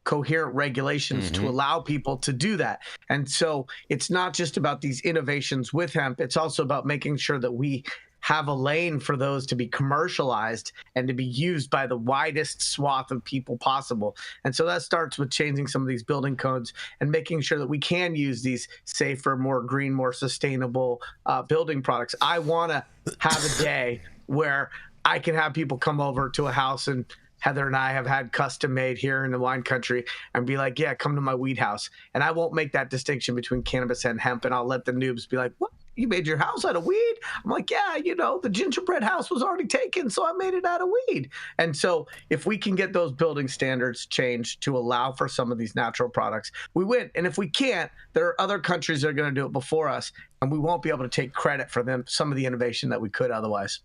coherent regulations to allow people to do that. And so it's not just about these innovations with hemp. It's also about making sure that we have a lane for those to be commercialized and to be used by the widest swath of people possible. And so that starts with changing some of these building codes and making sure that we can use these safer, more green, more sustainable building products. I want to have a day where I can have people come over to a house, and Heather and I have had custom made here in the wine country, and be like, yeah, come to my weed house. And I won't make that distinction between cannabis and hemp. And I'll let the noobs be like, what? You made your house out of weed? I'm like, yeah, the gingerbread house was already taken, so I made it out of weed. And so if we can get those building standards changed to allow for some of these natural products, we win. And if we can't, there are other countries that are going to do it before us, and we won't be able to take credit for some of the innovation that we could otherwise.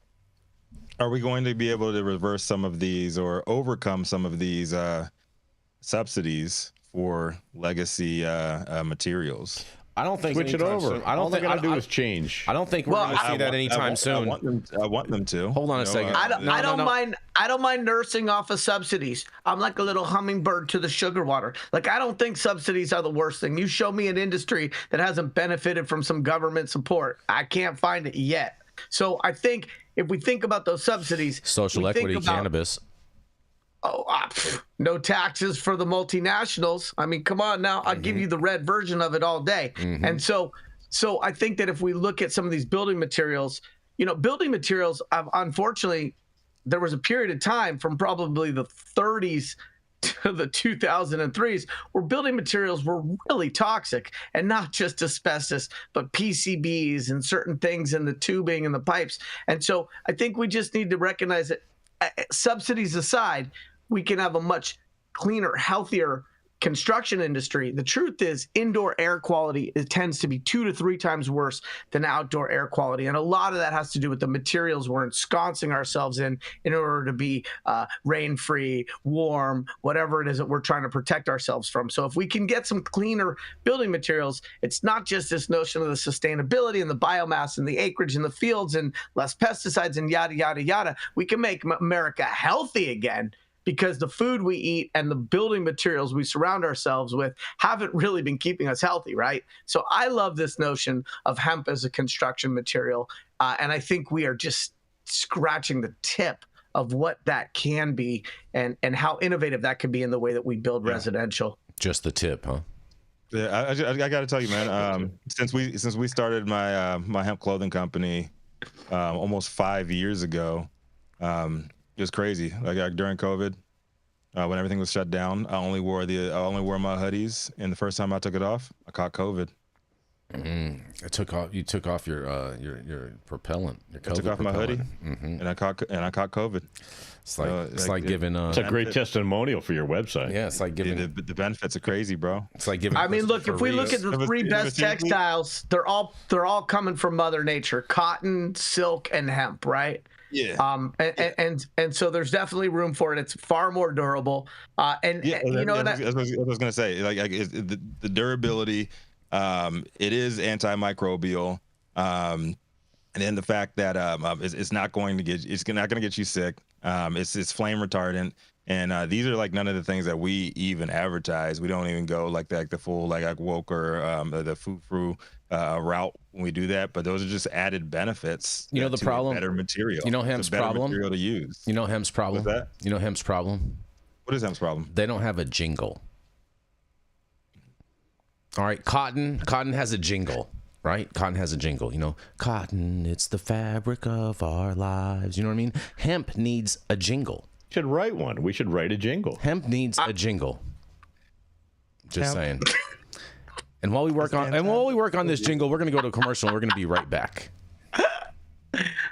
Are we going to be able to reverse some of these or overcome some of these subsidies for legacy materials? I don't think switch it over. Soon. I don't think all they gotta do is change. I don't think we're going to see that anytime soon. I want them to. Hold on a second. I don't mind nursing off of subsidies. I'm like a little hummingbird to the sugar water. Like, I don't think subsidies are the worst thing. You show me an industry that hasn't benefited from some government support. I can't find it yet. So I think if we think about those subsidies, social equity, cannabis. No taxes for the multinationals. I mean, come on now. I'll give you the red version of it all day. And so I think that if we look at some of these building materials, building materials, unfortunately, there was a period of time from probably the 30s to the 2003s where building materials were really toxic, and not just asbestos, but PCBs and certain things in the tubing and the pipes. And so I think we just need to recognize that, subsidies aside, we can have a much cleaner, healthier construction industry. The truth is, indoor air quality tends to be 2 to 3 times worse than outdoor air quality. And a lot of that has to do with the materials we're ensconcing ourselves in order to be rain-free, warm, whatever it is that we're trying to protect ourselves from. So if we can get some cleaner building materials, it's not just this notion of the sustainability and the biomass and the acreage in the fields and less pesticides and yada, yada, yada. We can make America healthy again, because the food we eat and the building materials we surround ourselves with haven't really been keeping us healthy, right? So I love this notion of hemp as a construction material, and I think we are just scratching the tip of what that can be and how innovative that can be in the way that we build residential. Just the tip, huh? Yeah, I got to tell you, man. Since we started my my hemp clothing company almost 5 years ago. It was crazy. Like during COVID, when everything was shut down, I only wore my hoodies, and the first time I took it off, I caught COVID. You took off your propellant. Your I took off my hoodie, and I caught COVID. It's like giving. It's a great testimonial for your website. Yeah, it's like giving. The benefits are crazy, bro. It's like giving. I mean, look, if we look at the 3 best textiles, they're all coming from Mother Nature: cotton, silk, and hemp, right? Yeah. And so there's definitely room for it. It's far more durable. I was gonna say, the durability. It is antimicrobial. And then the fact that it's not going to get you sick. It's flame retardant. And these are like none of the things that we even advertise. We don't even go like the full like woke or the foo-foo route when we do that. But those are just added benefits. You know the problem. Better material. You know hemp's problem. Material to use. You know hemp's problem. What's that? You know hemp's problem. What is hemp's problem? They don't have a jingle. All right, cotton has a jingle. Right? Cotton has a jingle, cotton, it's the fabric of our lives. You know what I mean? Hemp needs a jingle. Should write one. We should write a jingle. Hemp needs a jingle. Just saying. And while we work on this jingle, we're going to go to a commercial and we're going to be right back.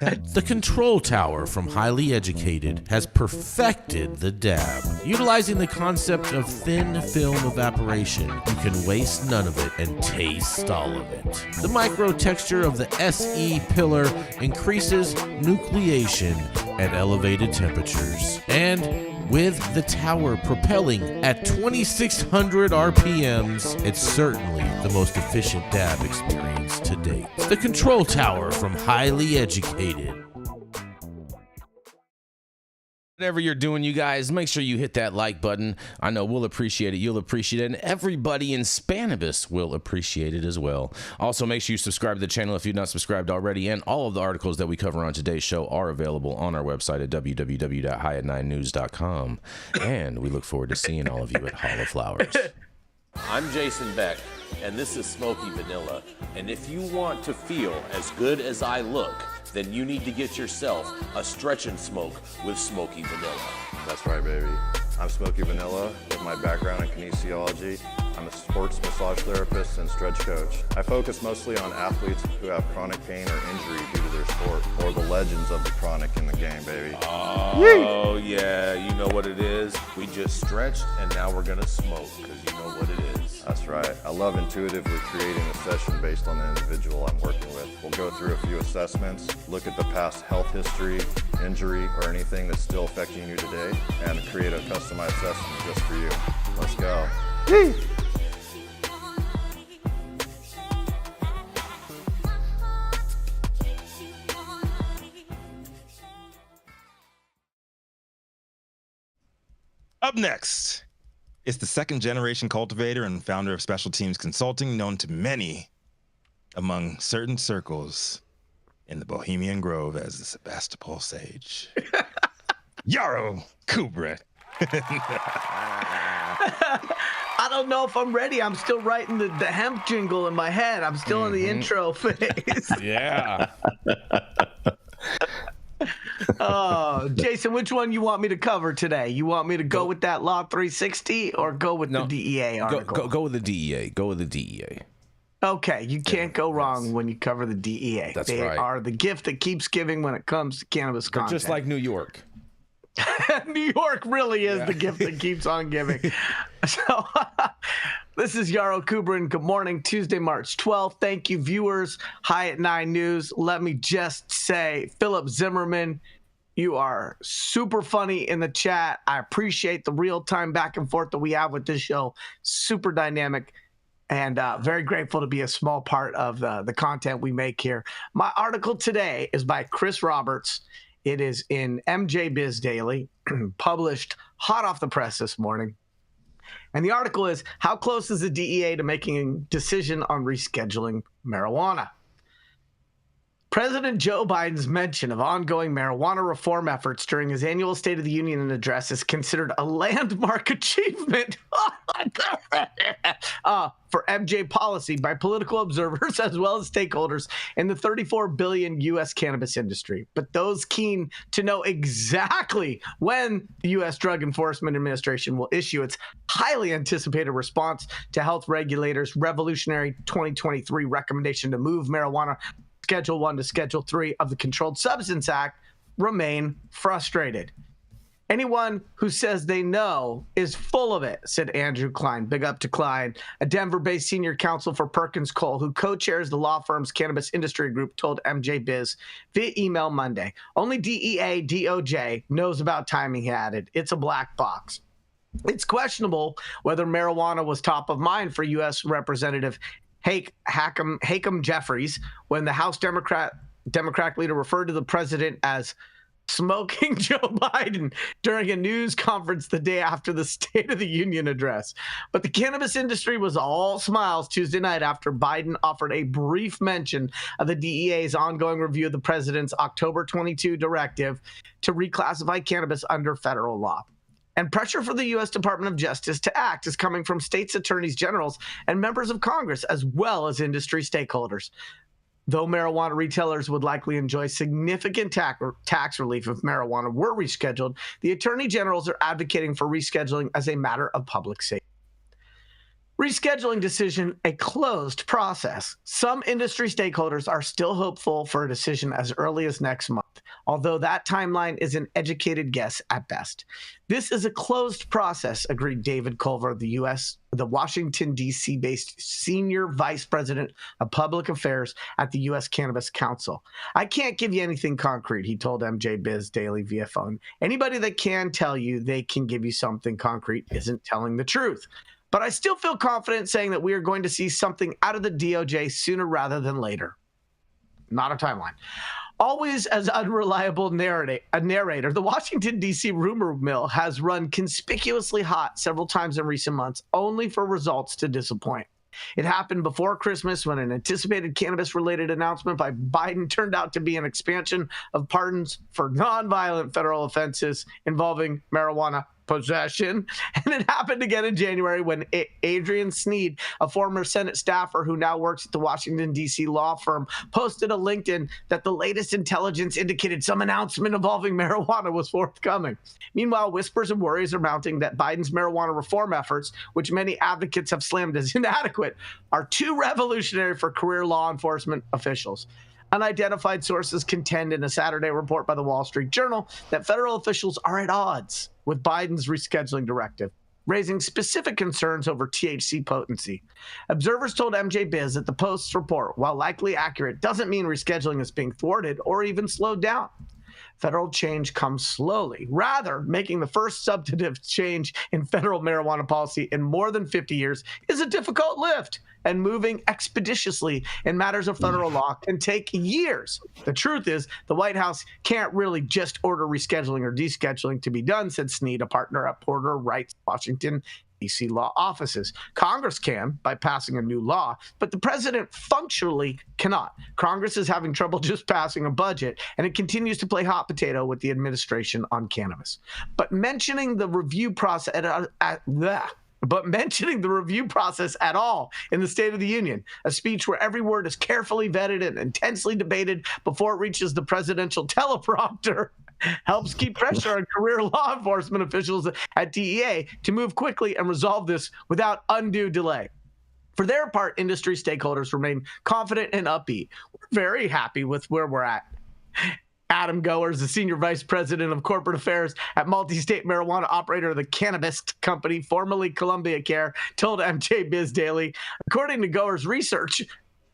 The Control Tower from Highly Educated has perfected the dab. Utilizing the concept of thin film evaporation, you can waste none of it and taste all of it. The micro texture of the SE pillar increases nucleation at elevated temperatures. And with the tower propelling at 2,600 RPMs, it's certainly the most efficient dab experience to date. The Control Tower from Highly Educated. Whatever you're doing, you guys, make sure you hit that like button. I know we'll appreciate it. You'll appreciate it. And everybody in Cannabis will appreciate it as well. Also, make sure you subscribe to the channel if you've not subscribed already. And all of the articles that we cover on today's show are available on our website at www.highat9news.com. And we look forward to seeing all of you at Hall of Flowers. I'm Jason Beck, and this is Smoky Vanilla. And if you want to feel as good as I look, then you need to get yourself a stretch and smoke with Smoky Vanilla. That's right, baby. I'm Smoky Vanilla with my background in kinesiology. I'm a sports massage therapist and stretch coach. I focus mostly on athletes who have chronic pain or injury due to their sport, or the legends of the chronic in the game, baby. Oh, yeah, you know what it is. We just stretched, and now we're gonna smoke, because you know what it is. That's right. I love intuitively creating a session based on the individual I'm working with. We'll go through a few assessments, look at the past health history, injury, or anything that's still affecting you today, and create a customized session just for you. Let's go. Up next, it's the second-generation cultivator and founder of Special Teams Consulting, known to many among certain circles in the Bohemian Grove as the Sebastopol Sage. Yarrow Kubrin. I don't know if I'm ready. I'm still writing the hemp jingle in my head. I'm still in the intro phase. Yeah. Oh, Jason, which one you want me to cover today? You want me to go with that Law 360 or go with the DEA article? Go with the DEA. Go with the DEA. Okay, you can't go wrong when you cover the DEA. That's they right. are the gift that keeps giving when it comes to cannabis They're content. just like New York. New York really is the gift that keeps on giving. So this is Yarrow Kubrin. Good morning, Tuesday, March 12th. Thank you, viewers. High at 9 News. Let me just say, Philip Zimmerman, you are super funny in the chat. I appreciate the real-time back and forth that we have with this show. Super dynamic. And very grateful to be a small part of the content we make here. My article today is by Chris Roberts. It is in MJ Biz Daily, published hot off the press this morning. And the article is, how close is the DEA to making a decision on rescheduling marijuana? President Joe Biden's mention of ongoing marijuana reform efforts during his annual State of the Union address is considered a landmark achievement for MJ policy by political observers as well as stakeholders in the $34 billion U.S. cannabis industry. But those keen to know exactly when the U.S. Drug Enforcement Administration will issue its highly anticipated response to health regulators' revolutionary 2023 recommendation to move marijuana Schedule 1 to Schedule 3 of the Controlled Substance Act remain frustrated. Anyone who says they know is full of it, said Andrew Klein. Big up to Klein, a Denver-based senior counsel for Perkins Cole, who co-chairs the law firm's cannabis industry group, told MJ Biz via email Monday. Only DEA, DOJ knows about timing, he added. It's a black box. It's questionable whether marijuana was top of mind for U.S. Representative Hakeem Jeffries when the House Democratic leader referred to the president as smoking Joe Biden during a news conference the day after the State of the Union address. But the cannabis industry was all smiles Tuesday night after Biden offered a brief mention of the DEA's ongoing review of the president's October 22 directive to reclassify cannabis under federal law. And pressure for the U.S. Department of Justice to act is coming from states' attorneys generals and members of Congress, as well as industry stakeholders. Though marijuana retailers would likely enjoy significant tax relief if marijuana were rescheduled, the attorney generals are advocating for rescheduling as a matter of public safety. Rescheduling decision, a closed process. Some industry stakeholders are still hopeful for a decision as early as next month, although that timeline is an educated guess at best. This is a closed process, agreed David Culver, the Washington, D.C. based Senior Vice President of Public Affairs at the U.S. Cannabis Council. I can't give you anything concrete, he told MJ Biz Daily via phone. Anybody that can tell you they can give you something concrete isn't telling the truth. But I still feel confident saying that we are going to see something out of the DOJ sooner rather than later. Not a timeline. Always as unreliable a narrator, the Washington, D.C. rumor mill has run conspicuously hot several times in recent months, only for results to disappoint. It happened before Christmas when an anticipated cannabis-related announcement by Biden turned out to be an expansion of pardons for nonviolent federal offenses involving marijuana possession. And it happened again in January when Adrian Sneed, a former Senate staffer who now works at the Washington, D.C. law firm, posted a LinkedIn that the latest intelligence indicated some announcement involving marijuana was forthcoming. Meanwhile, whispers and worries are mounting that Biden's marijuana reform efforts, which many advocates have slammed as inadequate, are too revolutionary for career law enforcement officials. Unidentified sources contend in a Saturday report by the Wall Street Journal that federal officials are at odds with Biden's rescheduling directive, raising specific concerns over THC potency. Observers told MJ Biz that the Post's report, while likely accurate, doesn't mean rescheduling is being thwarted or even slowed down. Federal change comes slowly. Rather, making the first substantive change in federal marijuana policy in more than 50 years is a difficult lift, and moving expeditiously in matters of federal law can take years. The truth is, the White House can't really just order rescheduling or descheduling to be done, said Sneed, a partner at Porter Wright's Washington, D.C. law offices. Congress can by passing a new law, but the president functionally cannot. Congress is having trouble just passing a budget, and it continues to play hot potato with the administration on cannabis. But mentioning the review process at all in the State of the Union, a speech where every word is carefully vetted and intensely debated before it reaches the presidential teleprompter, helps keep pressure on career law enforcement officials at DEA to move quickly and resolve this without undue delay. For their part, industry stakeholders remain confident and upbeat. We're very happy with where we're at. Adam Goers, the Senior Vice President of Corporate Affairs at multi-state marijuana operator the Cannabis Company, formerly Columbia Care, told MJ Biz Daily, according to Goers' research,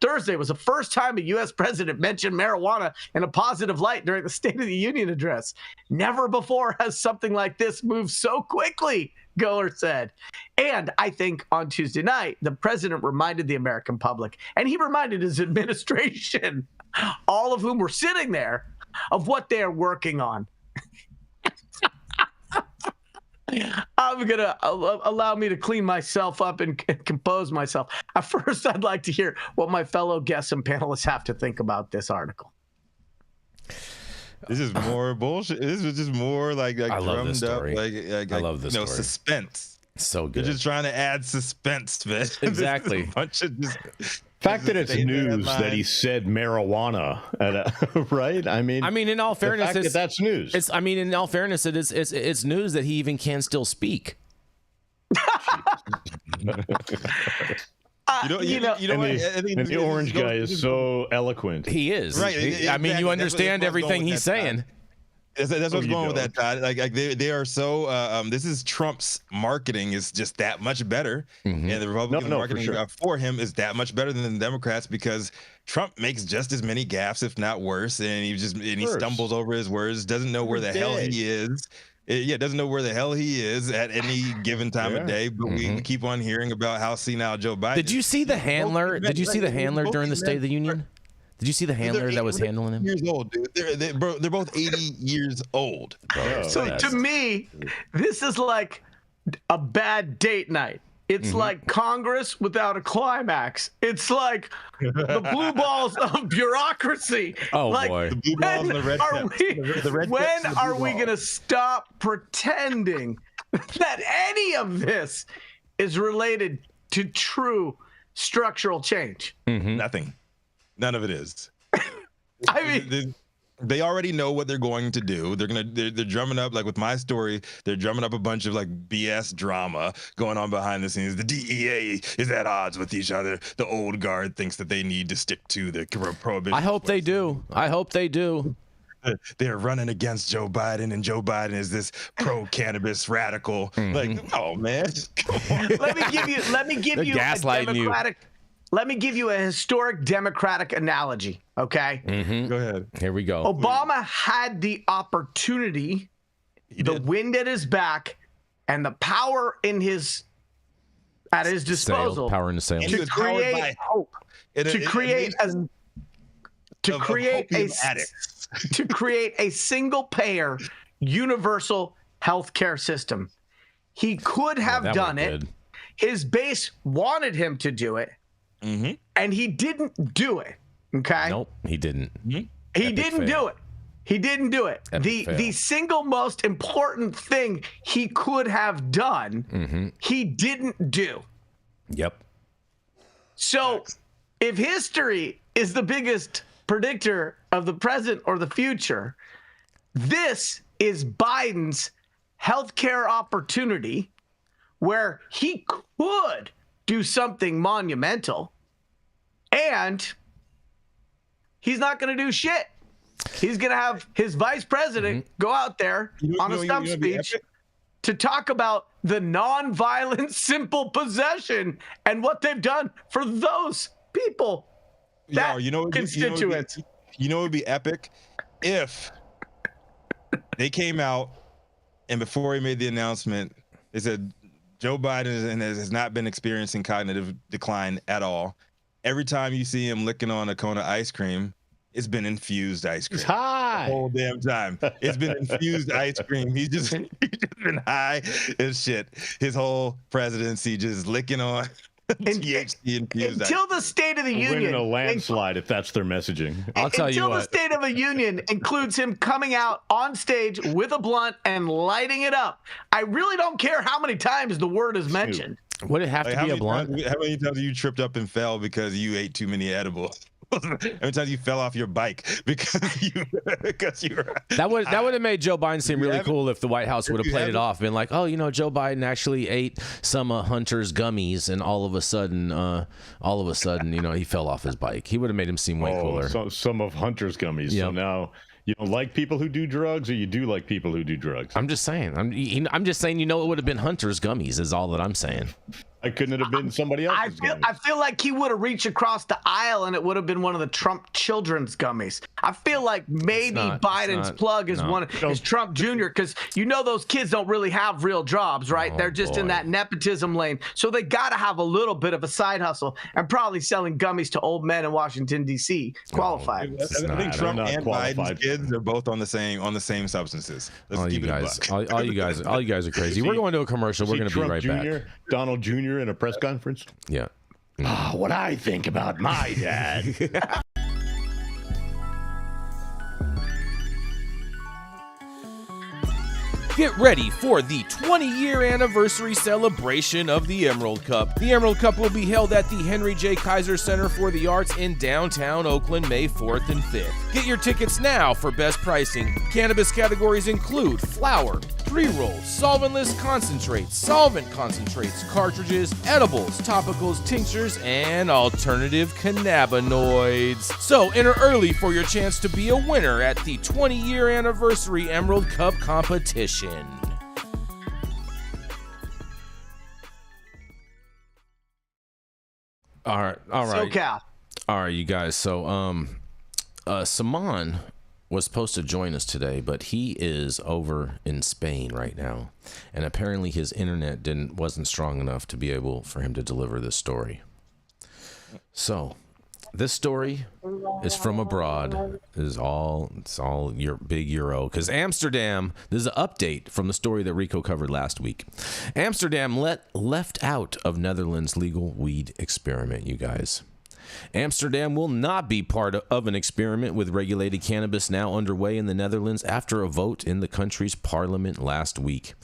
Thursday was the first time a U.S. president mentioned marijuana in a positive light during the State of the Union address. Never before has something like this moved so quickly, Goer said. And I think on Tuesday night, the president reminded the American public, and he reminded his administration, all of whom were sitting there, of what they are working on. I'm going to allow me to clean myself up and compose myself. At first, I'd like to hear what my fellow guests and panelists have to think about this article. This is more bullshit. This is just more like I love this drummed story. up, I love this story. Suspense. So good. They're just trying to add suspense, man. Exactly. A bunch of just, fact that it's news that he said marijuana, right? I mean, in all fairness, that's news. In all fairness, it's news that he even can still speak. You know what? And the orange guy is so eloquent. He is. Right. Exactly. You understand everything he's saying. That's what's going with that, Todd. Like they are so. This is Trump's marketing is just that much better, and the Republican marketing for him is that much better than the Democrats because Trump makes just as many gaffes, if not worse, and he stumbles over his words, doesn't know where the hell he is. Doesn't know where the hell he is at any given time of day. But we keep on hearing about how senile Joe Biden. Did you see the handler? Did you see the handler during the State of the Union? Did you see the handler that was handling him? Years old, dude. They're both 80 years old. So to me, this is like a bad date night. It's like Congress without a climax. It's like the blue balls of bureaucracy. Oh, boy. The blue balls and the red caps. When are we going to stop pretending that any of this is related to true structural change? Nothing. None of it is. I mean, They already know what they're going to do. They're drumming up, like with my story, they're drumming up a bunch of like BS drama going on behind the scenes. The DEA is at odds with each other. The old guard thinks that they need to stick to the prohibition. I hope they do. I hope they do. They're running against Joe Biden, and Joe Biden is this pro-cannabis radical. Like, oh man, come on. Let me give you gaslighting a democratic. Let me give you a historic democratic analogy, okay? Go ahead. Here we go. Obama had the opportunity, the wind at his back, and the power at his disposal. Power in the sail. To create hope. To create a single-payer, universal health care system. He could have done it. Good. His base wanted him to do it. And he didn't do it. Okay. Nope, he didn't. He didn't do it. He didn't do it. The single most important thing he could have done, he didn't do. Yep. So if history is the biggest predictor of the present or the future, this is Biden's healthcare opportunity where he could do something monumental, and he's not going to do shit. He's going to have his vice president go out there on a stump speech to talk about the nonviolent simple possession and what they've done for those people. Constituents. You know what would be epic? If they came out and before he made the announcement, they said Joe Biden has not been experiencing cognitive decline at all. Every time you see him licking on a cone of ice cream, it's been infused ice cream. He's high. The whole damn time. It's been infused ice cream. He's just been high as shit. His whole presidency just licking on THC infused until the State of the Union. Winning a landslide if that's their messaging. I'll tell you what. Until the State of the Union includes him coming out on stage with a blunt and lighting it up. I really don't care how many times the word is mentioned. Would it have to be a blunt? How many times have you tripped up and fell because you ate too many edibles? How many times you fell off your bike because you were that would have made Joe Biden seem really cool if the White House would have played it off, been like, oh, Joe Biden actually ate some Hunter's gummies, and all of a sudden, he fell off his bike. He would have made him seem way cooler. Some of Hunter's gummies. Yep. So now you don't like people who do drugs, or you do like people who do drugs? I'm just saying. I'm just saying. It would have been Hunter's gummies. Is all that I'm saying. I couldn't it have been somebody else's gummies? I feel like he would have reached across the aisle and it would have been one of the Trump children's gummies. I feel like maybe Biden's plug is is Trump Jr. because those kids don't really have real jobs, right? Oh, they're just in that nepotism lane. So they got to have a little bit of a side hustle, and probably selling gummies to old men in Washington, D.C. qualified. I think Trump and Biden's kids are both on the same substances. All you guys are crazy. We're going to a commercial. We're going to be right back. Donald Jr. in a press conference. Yeah. What I think about my dad. Get ready for the 20-year anniversary celebration of the Emerald Cup. The Emerald Cup will be held at the Henry J. Kaiser Center for the Arts in downtown Oakland, May 4th and 5th. Get your tickets now for best pricing. Cannabis categories include flower, pre-rolls, solventless concentrates, solvent concentrates, cartridges, edibles, topicals, tinctures, and alternative cannabinoids. So enter early for your chance to be a winner at the 20-year anniversary Emerald Cup competition. All right. SoCal. All right, you guys. So, Saman was supposed to join us today, but he is over in Spain right now, and apparently his internet wasn't strong enough to be able for him to deliver this story. So, this story is from abroad. It's all your big Euro, because Amsterdam. This is an update from the story that Rico covered last week. Amsterdam left out of Netherlands legal weed experiment. You guys. Amsterdam will not be part of an experiment with regulated cannabis now underway in the Netherlands after a vote in the country's parliament last week.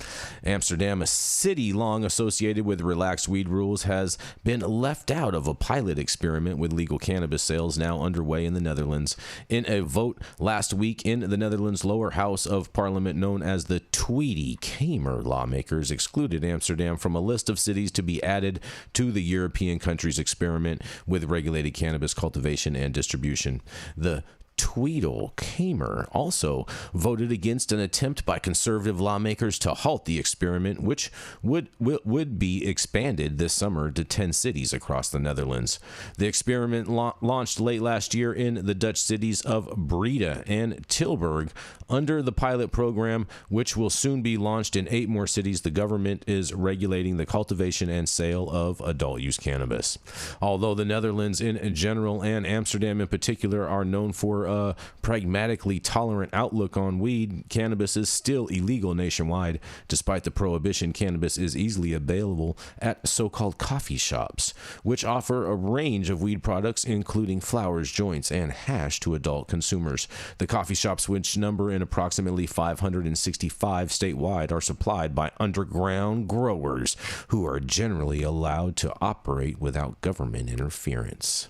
Amsterdam, a city long associated with relaxed weed rules, has been left out of a pilot experiment with legal cannabis sales now underway in the Netherlands. In a vote last week in the Netherlands lower house of parliament known as the Tweede Kamer, lawmakers excluded Amsterdam from a list of cities to be added to the European country's experiment with regulated cannabis cultivation and distribution. The Tweede Kamer also voted against an attempt by conservative lawmakers to halt the experiment, which would be expanded this summer to 10 cities across the Netherlands. The experiment launched late last year in the Dutch cities of Breda and Tilburg. Under the pilot program, which will soon be launched in 8 more cities, the government is regulating the cultivation and sale of adult-use cannabis. Although the Netherlands in general and Amsterdam in particular are known for a pragmatically tolerant outlook on weed, cannabis is still illegal nationwide. Despite the prohibition, cannabis is easily available at so-called coffee shops, which offer a range of weed products, including flowers, joints, and hash to adult consumers. The coffee shops, which number in approximately 565 statewide, are supplied by underground growers who are generally allowed to operate without government interference.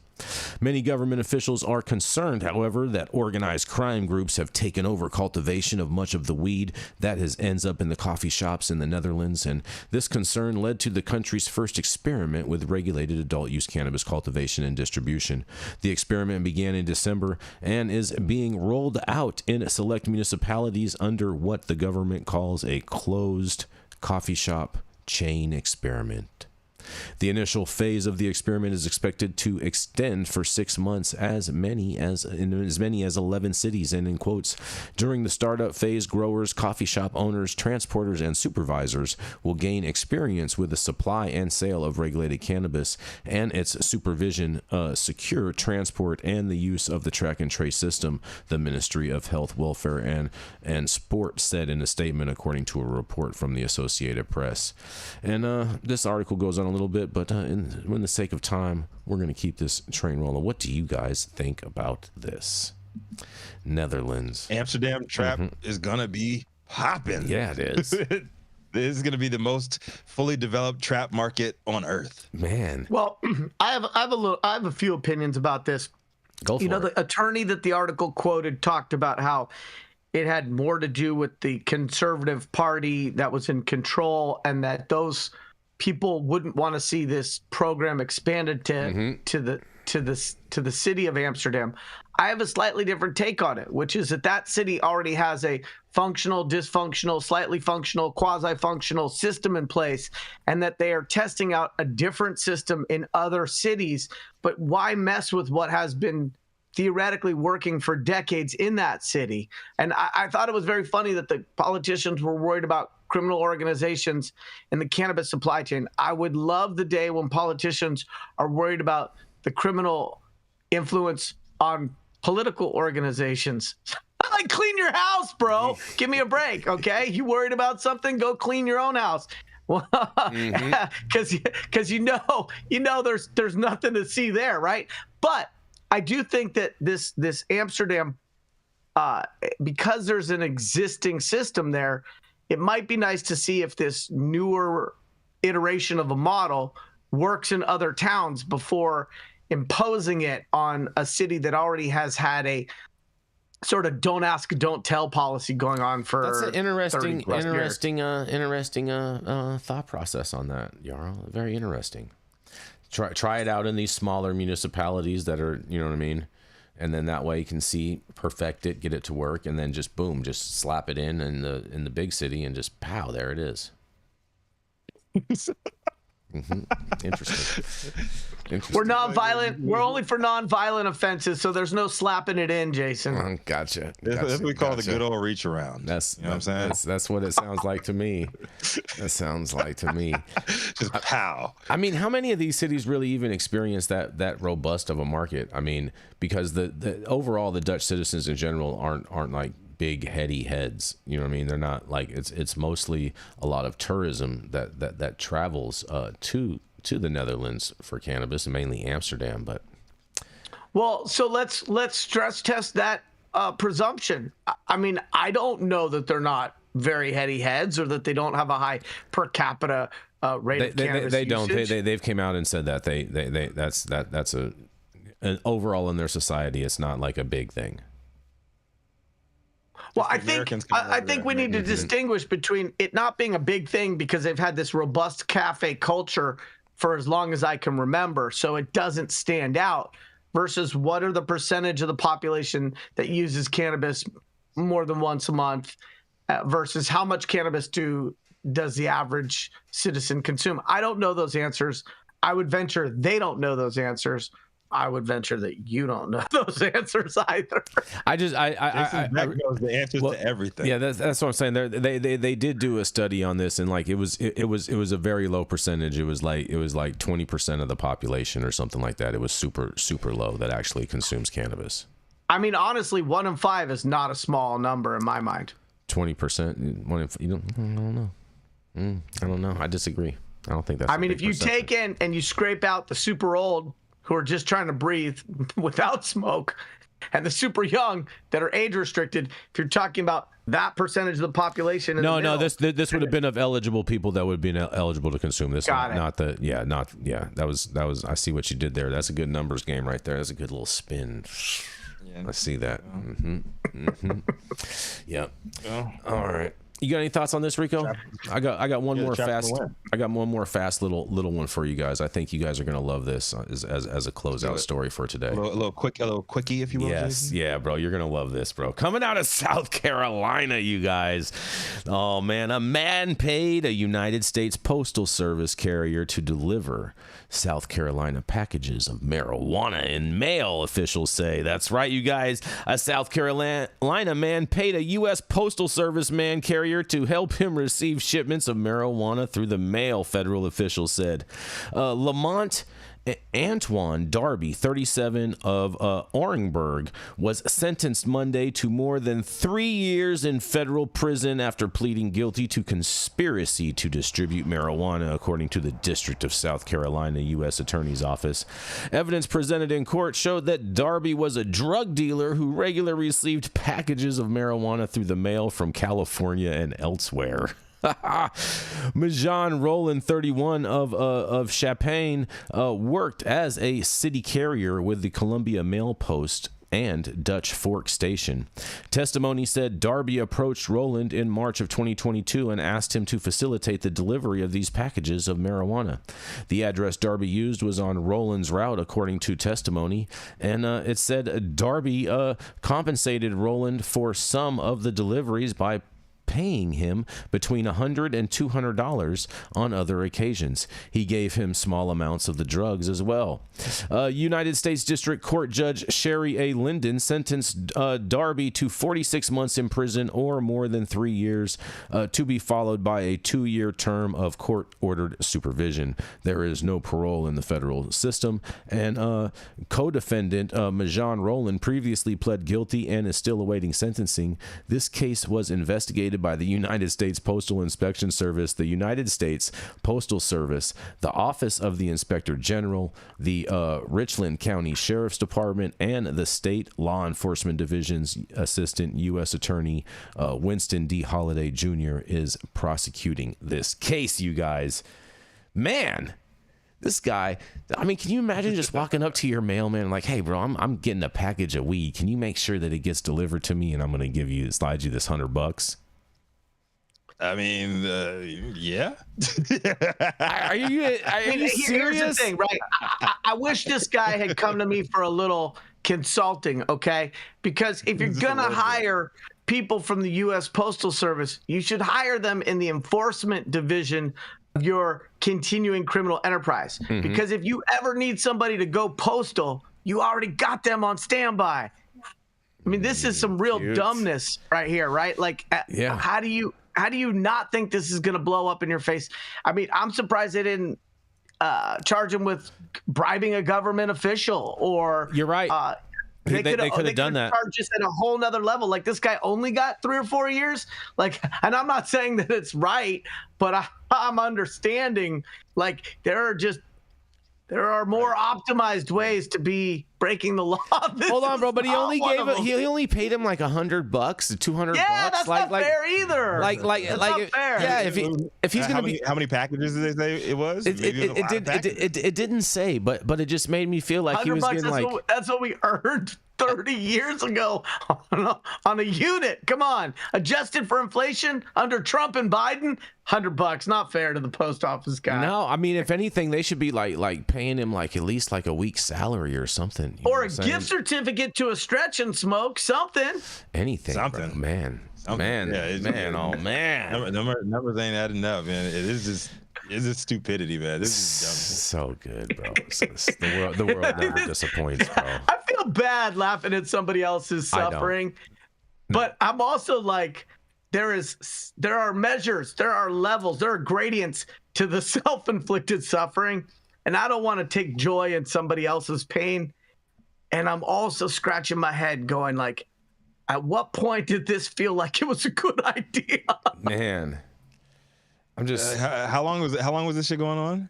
Many government officials are concerned, however, that organized crime groups have taken over cultivation of much of the weed that ends up in the coffee shops in the Netherlands, and this concern led to the country's first experiment with regulated adult-use cannabis cultivation and distribution. The experiment began in December and is being rolled out in select municipalities under what the government calls a closed coffee shop chain experiment. The initial phase of the experiment is expected to extend for 6 months in as many as 11 cities, and in quotes, during the startup phase, growers, coffee shop owners, transporters, and supervisors will gain experience with the supply and sale of regulated cannabis and its supervision, secure transport, and the use of the track and trace system, the Ministry of Health, Welfare, and Sport said in a statement, according to a report from the Associated Press. And this article goes on a little bit, but in the sake of time, we're going to keep this train rolling. What do you guys think about this? Netherlands. Amsterdam trap is going to be popping. Yeah, it is. This is going to be the most fully developed trap market on earth. Man. Well, I have a few opinions about this. Go for it. The attorney that the article quoted talked about how it had more to do with the conservative party that was in control, and that those people wouldn't want to see this program expanded to the city of Amsterdam. I have a slightly different take on it, which is that city already has a functional, dysfunctional, slightly functional, quasi-functional system in place, and that they are testing out a different system in other cities. But why mess with what has been theoretically working for decades in that city? And I thought it was very funny that the politicians were worried about criminal organizations in the cannabis supply chain. I would love the day when politicians are worried about the criminal influence on political organizations. Like, clean your house, bro. Give me a break, okay? You worried about something? Go clean your own house. Well, because you know there's nothing to see there, right? But I do think that this Amsterdam, because there's an existing system there, it might be nice to see if this newer iteration of a model works in other towns before imposing it on a city that already has had a sort of don't ask, don't tell policy going on for. That's an interesting years. Thought process on that, Yarrow. Very interesting. Try it out in these smaller municipalities that are, you know what I mean? And then that way you can perfect it, get it to work, and then just boom, just slap it in the big city and just pow, there it is. Interesting. We're non-violent. We're only for non-violent offenses, so there's no slapping it in, Jason. Gotcha. That's what we call the good old reach around. That's, you know what I'm saying? That's what it sounds like to me. That sounds like to me. Just pow. I mean, how many of these cities really even experience that robust of a market? I mean, because the overall the Dutch citizens in general aren't like big heady heads, you know what I mean? They're not like, it's mostly a lot of tourism that travels to the Netherlands for cannabis, and mainly Amsterdam. But Well, so let's stress test that presumption. I mean, I don't know that they're not very heady heads or that they don't have a high per capita rate of cannabis they don't. usage. They've came out and said that that's an overall in their society, it's not like a big thing. Well, I think we need to distinguish between it not being a big thing because they've had this robust cafe culture for as long as I can remember, so it doesn't stand out, versus what are the percentage of the population that uses cannabis more than once a month versus how much cannabis does the average citizen consume. I don't know those answers. I would venture they don't know those answers. I would venture that you don't know those answers either. I knows the answers to everything. Yeah, that's what I'm saying. They did do a study on this, and like it was a very low percentage. It was like 20% of the population or something like that. It was super low that actually consumes cannabis. I mean, honestly, 1 in 5 is not a small number in my mind. 20%. I don't know. I disagree. I don't think that's. I mean, if you take in and you scrape out the super old who are just trying to breathe without smoke, and the super young that are age restricted, if you're talking about that percentage of the population. This would have been of eligible people that would be eligible to consume this. That was. I see what you did there. That's a good numbers game right there. That's a good little spin. Yeah. I see that. Yeah. All right. You got any thoughts on this, Rico? I got one more fast. I got one more fast little one for you guys. I think you guys are gonna love this as a closeout story for today. A little quickie, if you will. Yes, yeah, bro. You're gonna love this, bro. Coming out of South Carolina, you guys. Oh man, a man paid a United States Postal Service carrier to deliver South Carolina packages of marijuana in mail, officials say. That's right, you guys. A South Carolina man paid a U.S. Postal Service man carrier to help him receive shipments of marijuana through the mail, federal officials said. Lamont Antoine Darby, 37, of Orangeburg, was sentenced Monday to more than 3 years in federal prison after pleading guilty to conspiracy to distribute marijuana, according to the District of South Carolina U.S. Attorney's Office. Evidence presented in court showed that Darby was a drug dealer who regularly received packages of marijuana through the mail from California and elsewhere. Majan Rowland, 31, of Champaign, worked as a city carrier with the Columbia Mail Post and Dutch Fork Station. Testimony said Darby approached Rowland in March of 2022 and asked him to facilitate the delivery of these packages of marijuana. The address Darby used was on Rowland's route, according to testimony, and it said Darby compensated Rowland for some of the deliveries by paying him between $100 and $200 on other occasions. He gave him small amounts of the drugs as well. United States District Court Judge Sherry A. Linden sentenced Darby to 46 months in prison or more than 3 years, to be followed by a 2-year term of court-ordered supervision. There is no parole in the federal system, and co-defendant Majan Rowland previously pled guilty and is still awaiting sentencing. This case was investigated by the United States Postal Inspection Service, the United States Postal Service, the Office of the Inspector General, the Richland County Sheriff's Department, and the State Law Enforcement Division's Assistant U.S. Attorney Winston D. Holliday Jr. is prosecuting this case, you guys. Man, this guy, I mean, can you imagine just walking up to your mailman like, hey, bro, I'm getting a package of weed. Can you make sure that it gets delivered to me, and I'm going to slide you this $100? I mean, yeah. Are you serious? Here's the thing, right? I wish this guy had come to me for a little consulting, okay? Because if you're going to hire people from the U.S. Postal Service, you should hire them in the enforcement division of your continuing criminal enterprise. Mm-hmm. Because if you ever need somebody to go postal, you already got them on standby. I mean, this is some real dumbness right here, right? Like, yeah. How do you not think this is going to blow up in your face? I mean, I'm surprised they didn't charge him with bribing a government official, or you're right. They could have done that. Charged us at a whole nother level. Like, this guy only got 3 or 4 years. Like, and I'm not saying that it's right, but I'm understanding. Like, there are just There are more optimized ways to be breaking the law. Hold on, bro, but he only he only paid him like $100, $200. Yeah, that's not fair either. That's not fair. Yeah, if he's gonna how many packages did they say it was? It didn't say, but it just made me feel like he was getting that's what we earned 30 years ago on a unit. Come on, adjusted for inflation under Trump and Biden, $100. Not fair to the post office guy. No, I mean, if anything, they should be like paying him like at least like a week's salary or something, or a gift certificate to a Stretch and Smoke, something. Anything, something, bro. Man. Oh man. Numbers ain't adding up, man. It's just stupidity, man. This is dumb. So good, bro. The world never disappoints, bro. I feel bad laughing at somebody else's suffering, but I'm also like, there are measures, there are levels, there are gradients to the self-inflicted suffering, and I don't want to take joy in somebody else's pain. And I'm also scratching my head, going like, at what point did this feel like it was a good idea? Man, I'm just. How long was this shit going on?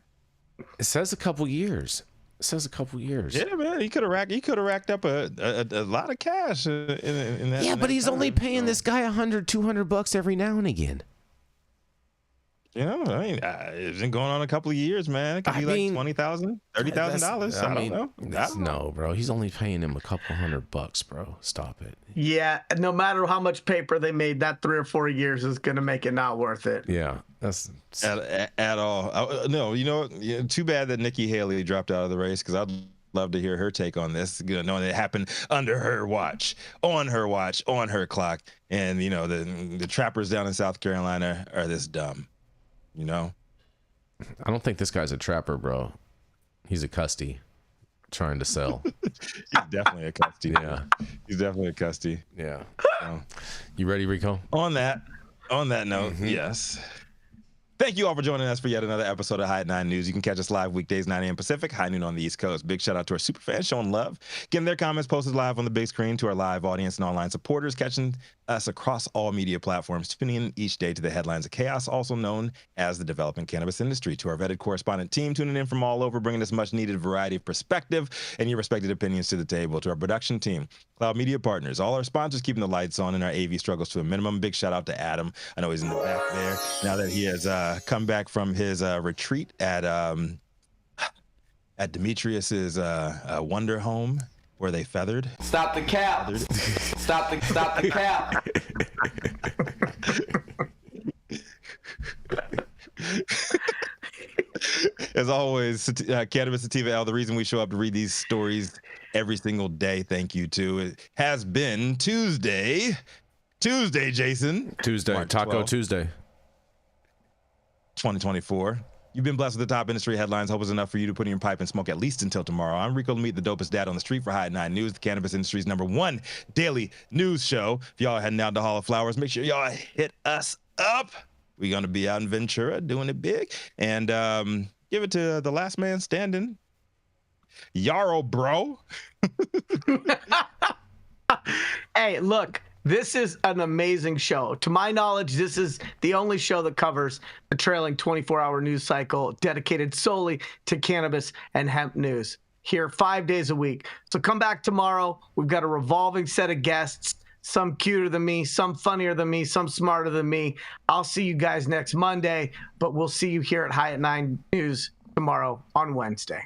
It says a couple years. Yeah, man, he could have racked up a lot of cash in that. Yeah, but he's only paying this guy $100, $200 every now and again. You know, I mean, it's been going on a couple of years, man. It could be like $20,000, $30,000. I don't know. No, bro. He's only paying him a couple $100, bro. Stop it. Yeah, no matter how much paper they made, that 3 or 4 years is gonna make it not worth it. Yeah, that's at all. No, too bad that Nikki Haley dropped out of the race, because I'd love to hear her take on this, knowing it happened under her watch, on her clock, and the trappers down in South Carolina are this dumb. I don't think this guy's a trapper, bro. He's a custy trying to sell. He's definitely a custy. Yeah. He's definitely a custy. Yeah. You ready, Rico? On that note, yes. Thank you all for joining us for yet another episode of High at 9 News. You can catch us live weekdays, 9 a.m. Pacific, high noon on the East Coast. Big shout out to our super fans showing love, getting their comments posted live on the big screen, to our live audience and online supporters catching us across all media platforms, tuning in each day to the headlines of chaos, also known as the developing cannabis industry. To our vetted correspondent team tuning in from all over, bringing us much needed variety of perspective and your respected opinions to the table. To our production team, Cloud Media Partners, all our sponsors keeping the lights on and our AV struggles to a minimum. Big shout out to Adam. I know he's in the back there now that he has come back from his retreat at Demetrius's Wonder Home, where they feathered. Stop the cap. Stop the cap. As always, Cannabis Sativa L, the reason we show up to read these stories every single day. Thank you to. It has been Tuesday, Jason. Taco 12, Tuesday. 2024. You've been blessed with the top industry headlines. Hope it's enough for you to put in your pipe and smoke at least until tomorrow. I'm Rico Lamitte, the dopest dad on the street for High at 9 News, the cannabis industry's #1 daily news show. If y'all are heading out to Hall of Flowers, make sure y'all hit us up. We're going to be out in Ventura doing it big. And give it to the last man standing, Yarrow, bro. Hey, look. This is an amazing show. To my knowledge, this is the only show that covers the trailing 24-hour news cycle dedicated solely to cannabis and hemp news, here 5 days a week. So come back tomorrow. We've got a revolving set of guests, some cuter than me, some funnier than me, some smarter than me. I'll see you guys next Monday, but we'll see you here at High at 9 News tomorrow on Wednesday.